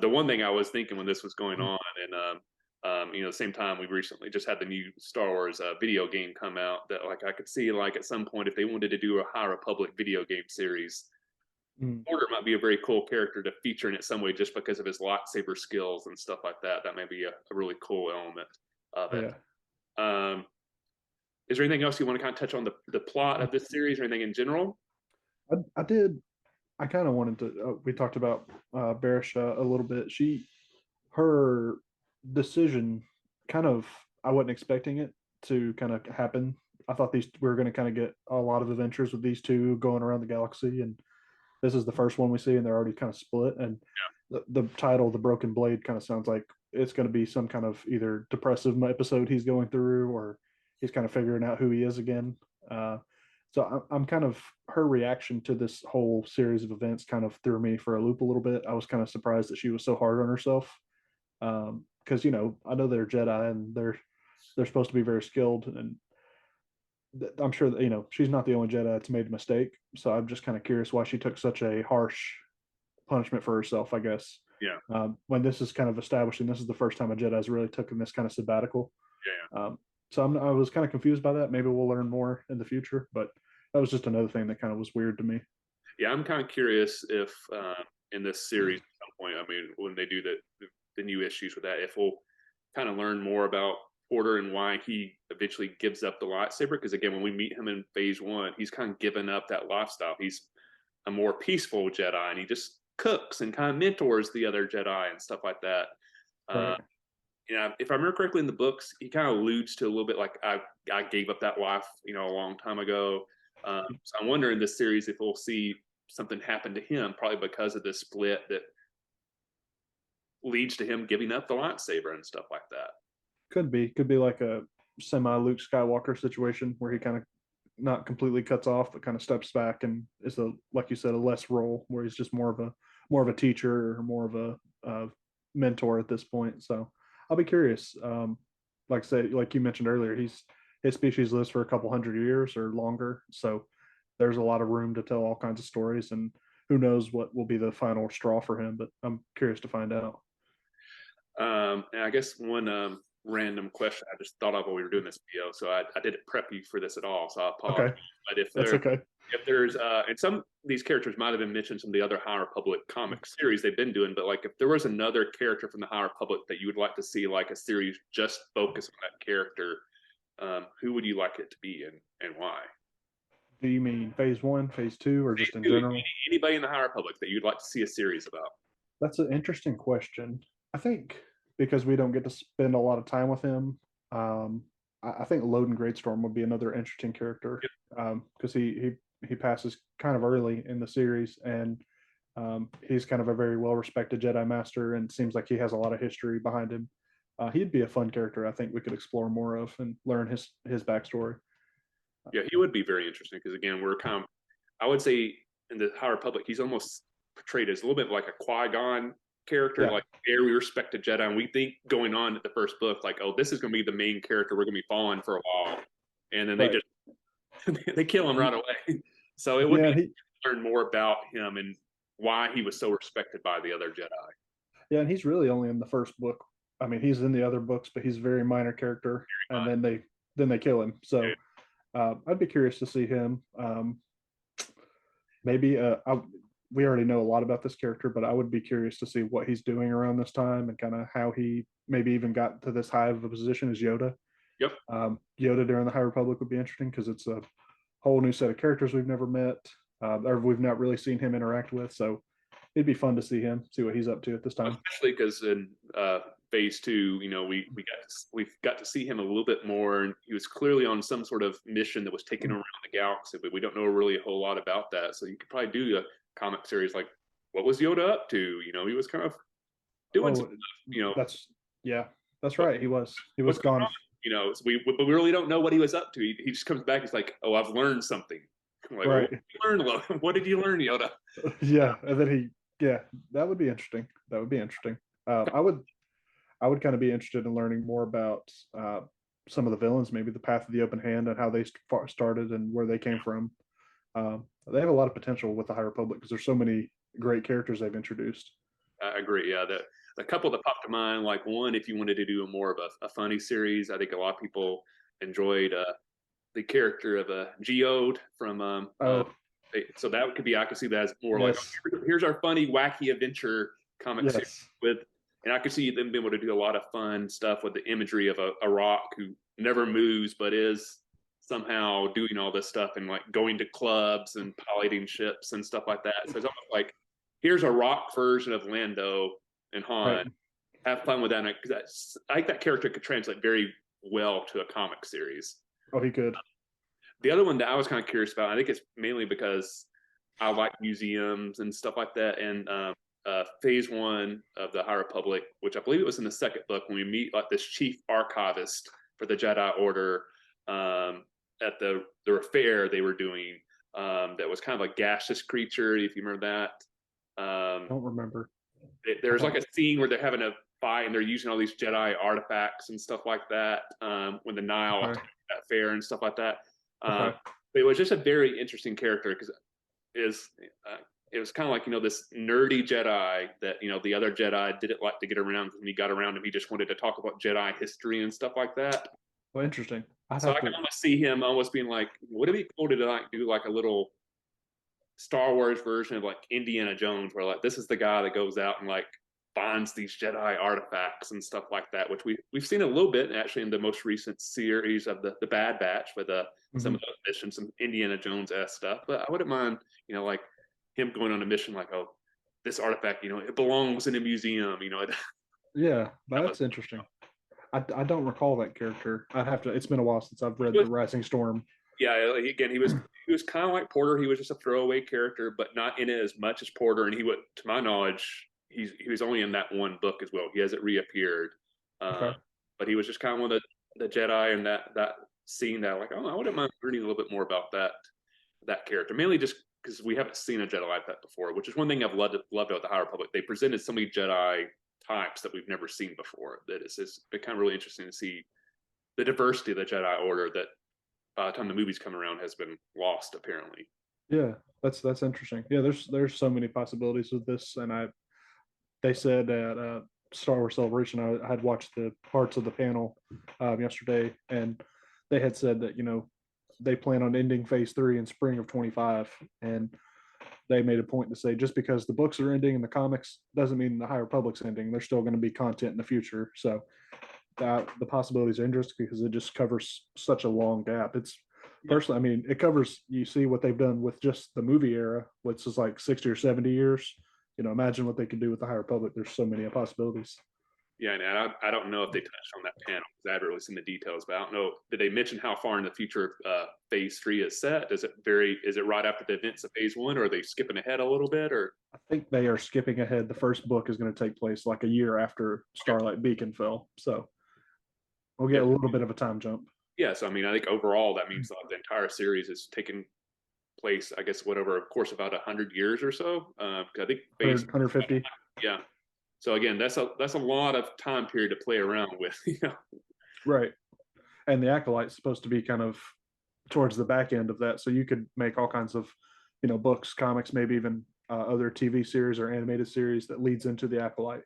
The one thing I was thinking when this was going on, and the same time we recently just had the new Star Wars video game come out, that like I could see like at some point if they wanted to do a High Republic video game series, Mm. Porter might be a very cool character to feature in it some way just because of his lightsaber skills and stuff like that. That may be a really cool element of Oh, it. yeah. Um, is there anything else you want to kind of touch on the plot of this series or anything in general? I did. I kind of wanted to. We talked about Barisha a little bit. Her decision, kind of, I wasn't expecting it to kind of happen. I thought we were going to kind of get a lot of adventures with these two going around the galaxy, and this is the first one we see, and they're already kind of split. And the title, "The Broken Blade," kind of sounds like it's going to be some kind of either depressive episode he's going through, or he's kind of figuring out who he is again. So I'm kind of, her reaction to this whole series of events kind of threw me for a loop a little bit. I was kind of surprised that she was so hard on herself, because I know they're Jedi and they're supposed to be very skilled, and I'm sure that, she's not the only Jedi that's made a mistake. So I'm just kind of curious why she took such a harsh punishment for herself, I guess. Yeah, When this is kind of establishing, this is the first time a Jedi's really taken this kind of sabbatical. yeah, So I was kind of confused by that. Maybe we'll learn more in the future, but that was just another thing that kind of was weird to me. yeah. I'm kind of curious if in this series at some point, I mean, when they do the new issues with that, if we'll kind of learn more about Porter and why he eventually gives up the lightsaber. Because again, when we meet him in Phase One, he's kind of given up that lifestyle. He's a more peaceful Jedi, and he just cooks and kind of mentors the other Jedi and stuff like that. Uh, Right. if I remember correctly in the books, he kind of alludes to a little bit like I gave up that life, a long time ago. So I'm wondering in this series if we'll see something happen to him, probably because of this split that leads to him giving up the lightsaber and stuff like that. Could be like a semi Luke Skywalker situation where he kind of not completely cuts off, but kind of steps back and is a, like you said, a less role where he's just more of a teacher or more of a mentor at this point. So I'll be curious. Like I say, like you mentioned earlier, his species lives for a couple hundred years or longer, so there's a lot of room to tell all kinds of stories, and who knows what will be the final straw for him. But I'm curious to find out. And I guess one random question I just thought of while we were doing this video, so I didn't prep you for this at all, so I apologize. Okay, But if that's there okay. if there's and some of these characters might have been mentioned in some of the other High Republic comic series they've been doing, but like if there was another character from the High Republic that you would like to see like a series just focus on that character, who would you like it to be and why? Do you mean phase one, phase two, or just in general? Anybody in the High Republic that you'd like to see a series about? That's an interesting question. I think because we don't get to spend a lot of time with him, um, I think Loden Greatstorm would be another interesting character, Yep. because he passes kind of early in the series, and he's kind of a very well respected Jedi Master, and seems like he has a lot of history behind him. He'd be a fun character. I think we could explore more of and learn his backstory. Yeah, he would be very interesting because again, we're kind of, I would say in the High Republic, he's almost portrayed as a little bit like a Qui-Gon character, Yeah, like very respected Jedi. And we think going on at the first book, like, oh, this is going to be the main character. We're going to be following for a while, and then they right. just they kill him right away. So it would Yeah, be learn more about him and why he was so respected by the other Jedi. yeah, and he's really only in the first book. I mean, he's in the other books, but he's a very minor character, and then they kill him. So I'd be curious to see him. Maybe we already know a lot about this character, but I would be curious to see what he's doing around this time and kind of how he maybe even got to this high of a position as Yoda. Yep. Yoda during the High Republic would be interesting because it's a whole new set of characters we've never met, or we've not really seen him interact with. So it'd be fun to see him, see what he's up to at this time. Especially because in phase two, we've got to see him a little bit more, and he was clearly on some sort of mission that was taking him around the galaxy, but we don't know really a whole lot about that. So you could probably do a comic series like, what was Yoda up to? He was kind of doing some Oh, stuff. that's yeah, that's What, right. He was what's going gone. on? So but we really don't know what he was up to. He just comes back. He's like, oh, I've learned something. I'm like, well, Right. what did you learn? What did you learn, Yoda? Yeah, and then yeah, that would be interesting. That would be interesting. I would kind of be interested in learning more about some of the villains, maybe the Path of the Open Hand and how they started and where they came from. They have a lot of potential with the High Republic because there's so many great characters they've introduced. I agree. Yeah, the couple that popped to mind, like one, if you wanted to do more of a funny series, I think a lot of people enjoyed the character of a Geode from Oh, so that could be, I could see that as more like, yes, here's our funny wacky adventure comic series yes. with, and I could see them being able to do a lot of fun stuff with the imagery of a rock who never moves but is somehow doing all this stuff and like going to clubs and piloting ships and stuff like that. So it's almost like, here's a rock version of Lando and Right. Han. Have fun with that because I think that character could translate very well to a comic series. Oh, he could. The other one that I was kind of curious about, I think it's mainly because I like museums and stuff like that. And phase one of the High Republic, which I believe it was in the second book, when we meet like this chief archivist for the Jedi Order at the fair they were doing. That was kind of a gaseous creature, if you remember that. I don't remember. There's like a scene where they're having a fight and they're using all these Jedi artifacts and stuff like that when the Nile Okay. that fair and stuff like that. Okay. But it was just a very interesting character because is it was kind of like this nerdy Jedi that the other Jedi didn't like to get around. When he got around him, he just wanted to talk about Jedi history and stuff like that. Well, interesting. I'd So have I can to. almost see him almost being like, would it be cool to like do like a little Star Wars version of like Indiana Jones, where like this is the guy that goes out and like finds these Jedi artifacts and stuff like that, which we've seen a little bit actually in the most recent series of the Bad Batch with some Mhm. of those missions, some Indiana Jones stuff. But I wouldn't mind, like him going on a mission like, oh, this artifact, it belongs in a museum, Yeah, that's interesting. I don't recall that character. I'd have to. It's been a while since I've read the Rising Storm. yeah, again, he was kind of like Porter. He was just a throwaway character, but not in it as much as Porter. And he would, to my knowledge, he was only in that one book as well. He hasn't reappeared, uh, Okay. but he was just kind of one of the Jedi and that scene that like, oh, I wouldn't mind learning a little bit more about that character, mainly just because we haven't seen a Jedi like that before, which is one thing I've loved about the High Republic. They presented so many Jedi types that we've never seen before. That it's been kind of really interesting to see the diversity of the Jedi Order that by the time the movies come around has been lost apparently. Yeah, that's interesting. Yeah, there's so many possibilities with this, and they said at Star Wars Celebration, I had watched the parts of the panel yesterday, and they had said that they plan on ending Phase 3 in spring of 25, and they made a point to say just because the books are ending and the comics doesn't mean the High Republic's ending. There's still going to be content in the future, so the possibilities are interesting because it just covers such a long gap. It's Yeah, personally, I mean, it covers. You see what they've done with just the movie era, which is like 60 or 70 years. Imagine what they could do with the High Republic. There's so many possibilities. yeah, and I don't know if they touched on that panel because I haven't really seen the details, but I don't know. Did they mention how far in the future Phase 3 is set? Is it right after the events of Phase 1, or are they skipping ahead a little bit? Or I think they are skipping ahead. The first book is going to take place like a year after okay, Starlight Beacon fell, so we'll get yeah, a little bit of a time jump. yeah. So I mean, I think overall that means the entire series is taking place, I guess, whatever, of course, about 100 years or so. I think Phase, 150. yeah. So again, that's a lot of time period to play around with. Right. And the Acolyte's supposed to be kind of towards the back end of that. So you could make all kinds of, books, comics, maybe even other TV series or animated series that leads into the Acolyte,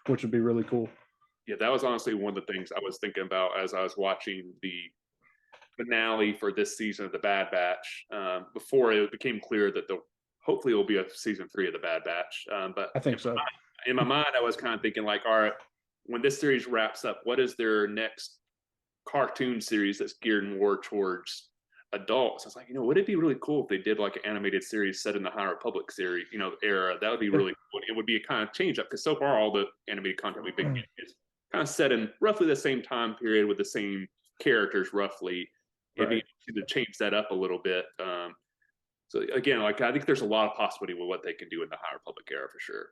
which would be really cool. Yeah, that was honestly one of the things I was thinking about as I was watching the finale for this season of the Bad Batch. Before it became clear that hopefully it will be a season 3 of the Bad Batch. But I think so. in my mind, I was kind of thinking like, all right, when this series wraps up, what is their next cartoon series that's geared more towards adults? I was like, would it be really cool if they did like an animated series set in the High Republic series, era? That would be really cool. It would be a kind of change up because so far all the animated content we've been getting is kind of set in roughly the same time period with the same characters roughly. It'd be Right. interesting to change that up a little bit. So again, like I think there's a lot of possibility with what they can do in the High Republic era for sure.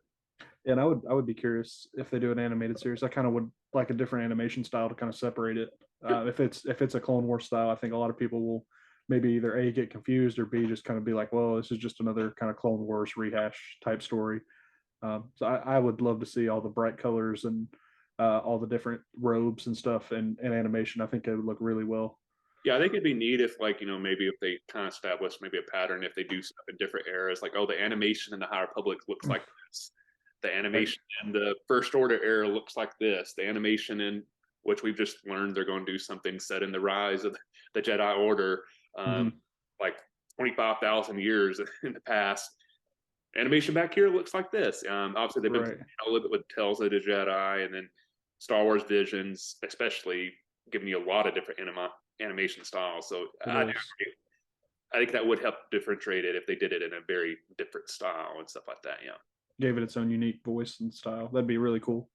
And I would be curious if they do an animated series. I kind of would like a different animation style to kind of separate it. If it's a Clone War style, I think a lot of people will maybe either A, get confused, or B, just kind of be like, well, this is just another kind of Clone Wars rehash type story. So I would love to see all the bright colors and all the different robes and stuff and animation. I think it would look really well. Yeah, I think it'd be neat if, like, maybe if they kind of establish maybe a pattern, if they do stuff in different eras, like, oh, the animation in the High Republic looks like this. The Right. animation in the First Order era looks like this. The animation in which we've just learned they're going to do something set in the rise of the Jedi Order, Mm-hmm. like 25,000 years in the past. Animation back here looks like this. Obviously, they've been Right. playing a little bit with Tales of the Jedi and then Star Wars Visions, especially giving you a lot of different animation styles. So It is. I think that would help differentiate it if they did it in a very different style and stuff like that. Yeah. Gave it its own unique voice and style. That'd be really cool.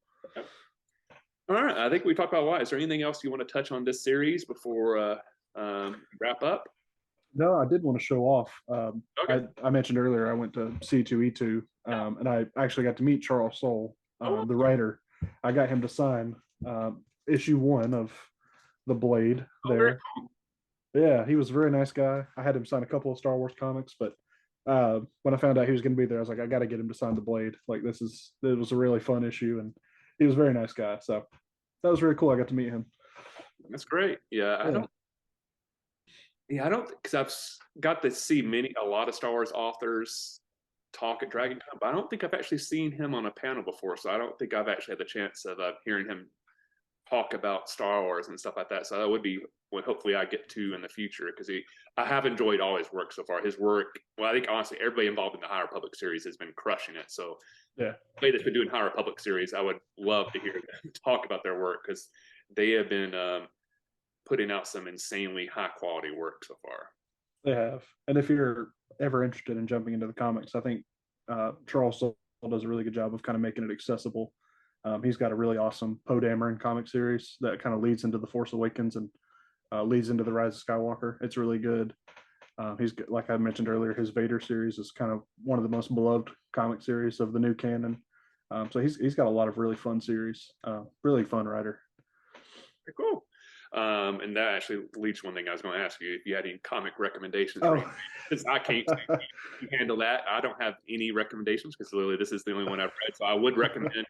All right. I think we talked about a lot. Is there anything else you want to touch on this series before wrap up? No, I did want to show off. Okay. I mentioned earlier I went to C2E2, and I actually got to meet Charles Soule, Oh, the writer. I got him to sign issue 1 of The Blade very there. Yeah, he was a very nice guy. I had him sign a couple of Star Wars comics, but when I found out he was going to be there, I was like, I got to get him to sign The Blade. Like, it was a really fun issue, and he was a very nice guy. So that was very cool. I got to meet him. That's great. Yeah, I Yeah. don't. Yeah, I don't because got to see a lot of Star Wars authors talk at Dragon Con, but I don't think I've actually seen him on a panel before. So I don't think I've actually had the chance of hearing him talk about Star Wars and stuff like that. So that would be what hopefully I get to in the future because I have enjoyed all his work so far. His work, well, I think honestly everybody involved in the High Republic series has been crushing it. So Yeah, anybody that's been doing High Republic series, I would love to hear them talk about their work because they have been putting out some insanely high quality work so far. they have. And if you're ever interested in jumping into the comics, I think Charles Soule does a really good job of kind of making it accessible. He's got a really awesome Poe Dameron comic series that kind of leads into the Force Awakens and leads into the Rise of Skywalker. It's really good. He's like I mentioned earlier, his Vader series is kind of one of the most beloved comic series of the new canon. So he's got a lot of really fun series. Really fun writer. Very cool. And that actually leads to one thing I was going to ask you if you had any comic recommendations. Oh, Because I can't handle that. I don't have any recommendations because literally this is the only one I've read. So I would recommend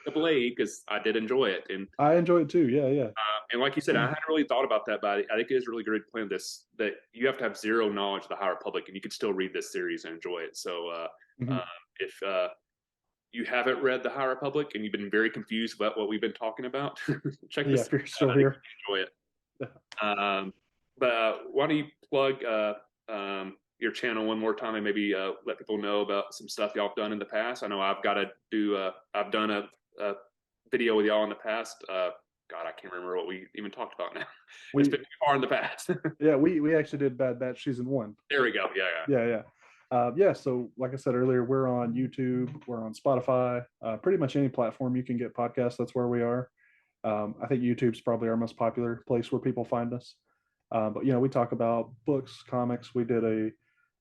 Triple A because I did enjoy it. I enjoy it too. Yeah, yeah. And like you said, I hadn't really thought about that, but I think it is really great to plan this. That you have to have zero knowledge of the High Republic, and you can still read this series and enjoy it. So Mm-hmm. if you haven't read the High Republic and you've been very confused about what we've been talking about, check Yeah, this. if you're still here, enjoy it. But why don't you plug your channel one more time and maybe let people know about some stuff y'all have done in the past? I know I've got to do. I've done a video with y'all in the past. God, I can't remember what we even talked about now. It's been too far in the past. Yeah, we actually did Bad Batch season 1. There we go. Yeah. So like I said earlier, we're on YouTube, we're on Spotify, pretty much any platform you can get podcasts. That's where we are. I think YouTube's probably our most popular place where people find us. But we talk about books, comics. We did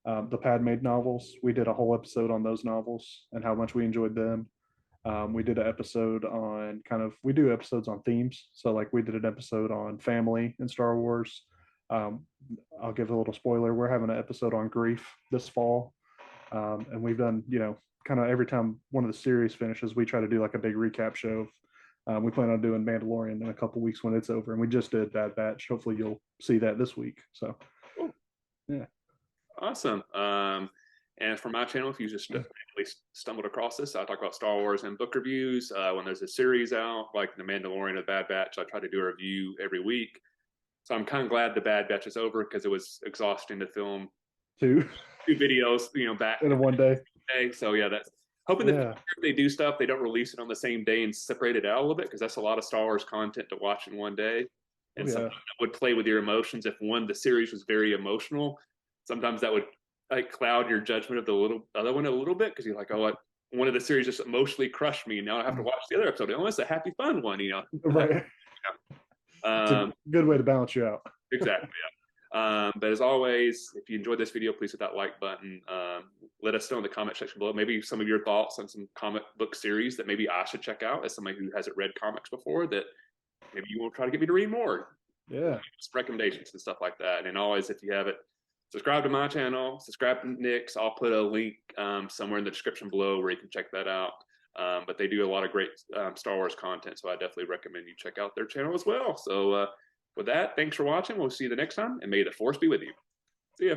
the Padme novels. We did a whole episode on those novels and how much we enjoyed them. We did an episode on we do episodes on themes. So like we did an episode on family in Star Wars. I'll give a little spoiler. We're having an episode on grief this fall. And we've done, kind of every time one of the series finishes, we try to do like a big recap show. We plan on doing Mandalorian in a couple weeks when it's over, and we just did Bad Batch. Hopefully, you'll see that this week. So, cool. Yeah, awesome. And for my channel, if you just stumbled across this, I talk about Star Wars and book reviews. When there's a series out, like The Mandalorian or Bad Batch, I try to do a review every week. So I'm kind of glad the Bad Batch is over because it was exhausting to film two videos, back in one day. So yeah, that's hoping that if they do stuff, they don't release it on the same day and separate it out a little bit because that's a lot of Star Wars content to watch in one day. And sometimes that would play with your emotions. If the series was very emotional, sometimes that would like cloud your judgment of the other one a little bit because you're like, oh, one of the series just emotionally crushed me. Now I have to watch the other episode. Oh, it's a happy, fun one, Right. It's a good way to balance you out. Exactly. Yeah. But as always, if you enjoyed this video, please hit that like button. Let us know in the comment section below. Maybe some of your thoughts on some comic book series that maybe I should check out as somebody who hasn't read comics before that maybe you will try to get me to read more. Yeah. Recommendations and stuff like that. And always, if you haven't, subscribe to my channel, subscribe to Nick's. I'll put a link somewhere in the description below where you can check that out. But they do a lot of great Star Wars content, so I definitely recommend you check out their channel as well. So with that, thanks for watching. We'll see you the next time, and may the Force be with you. See ya.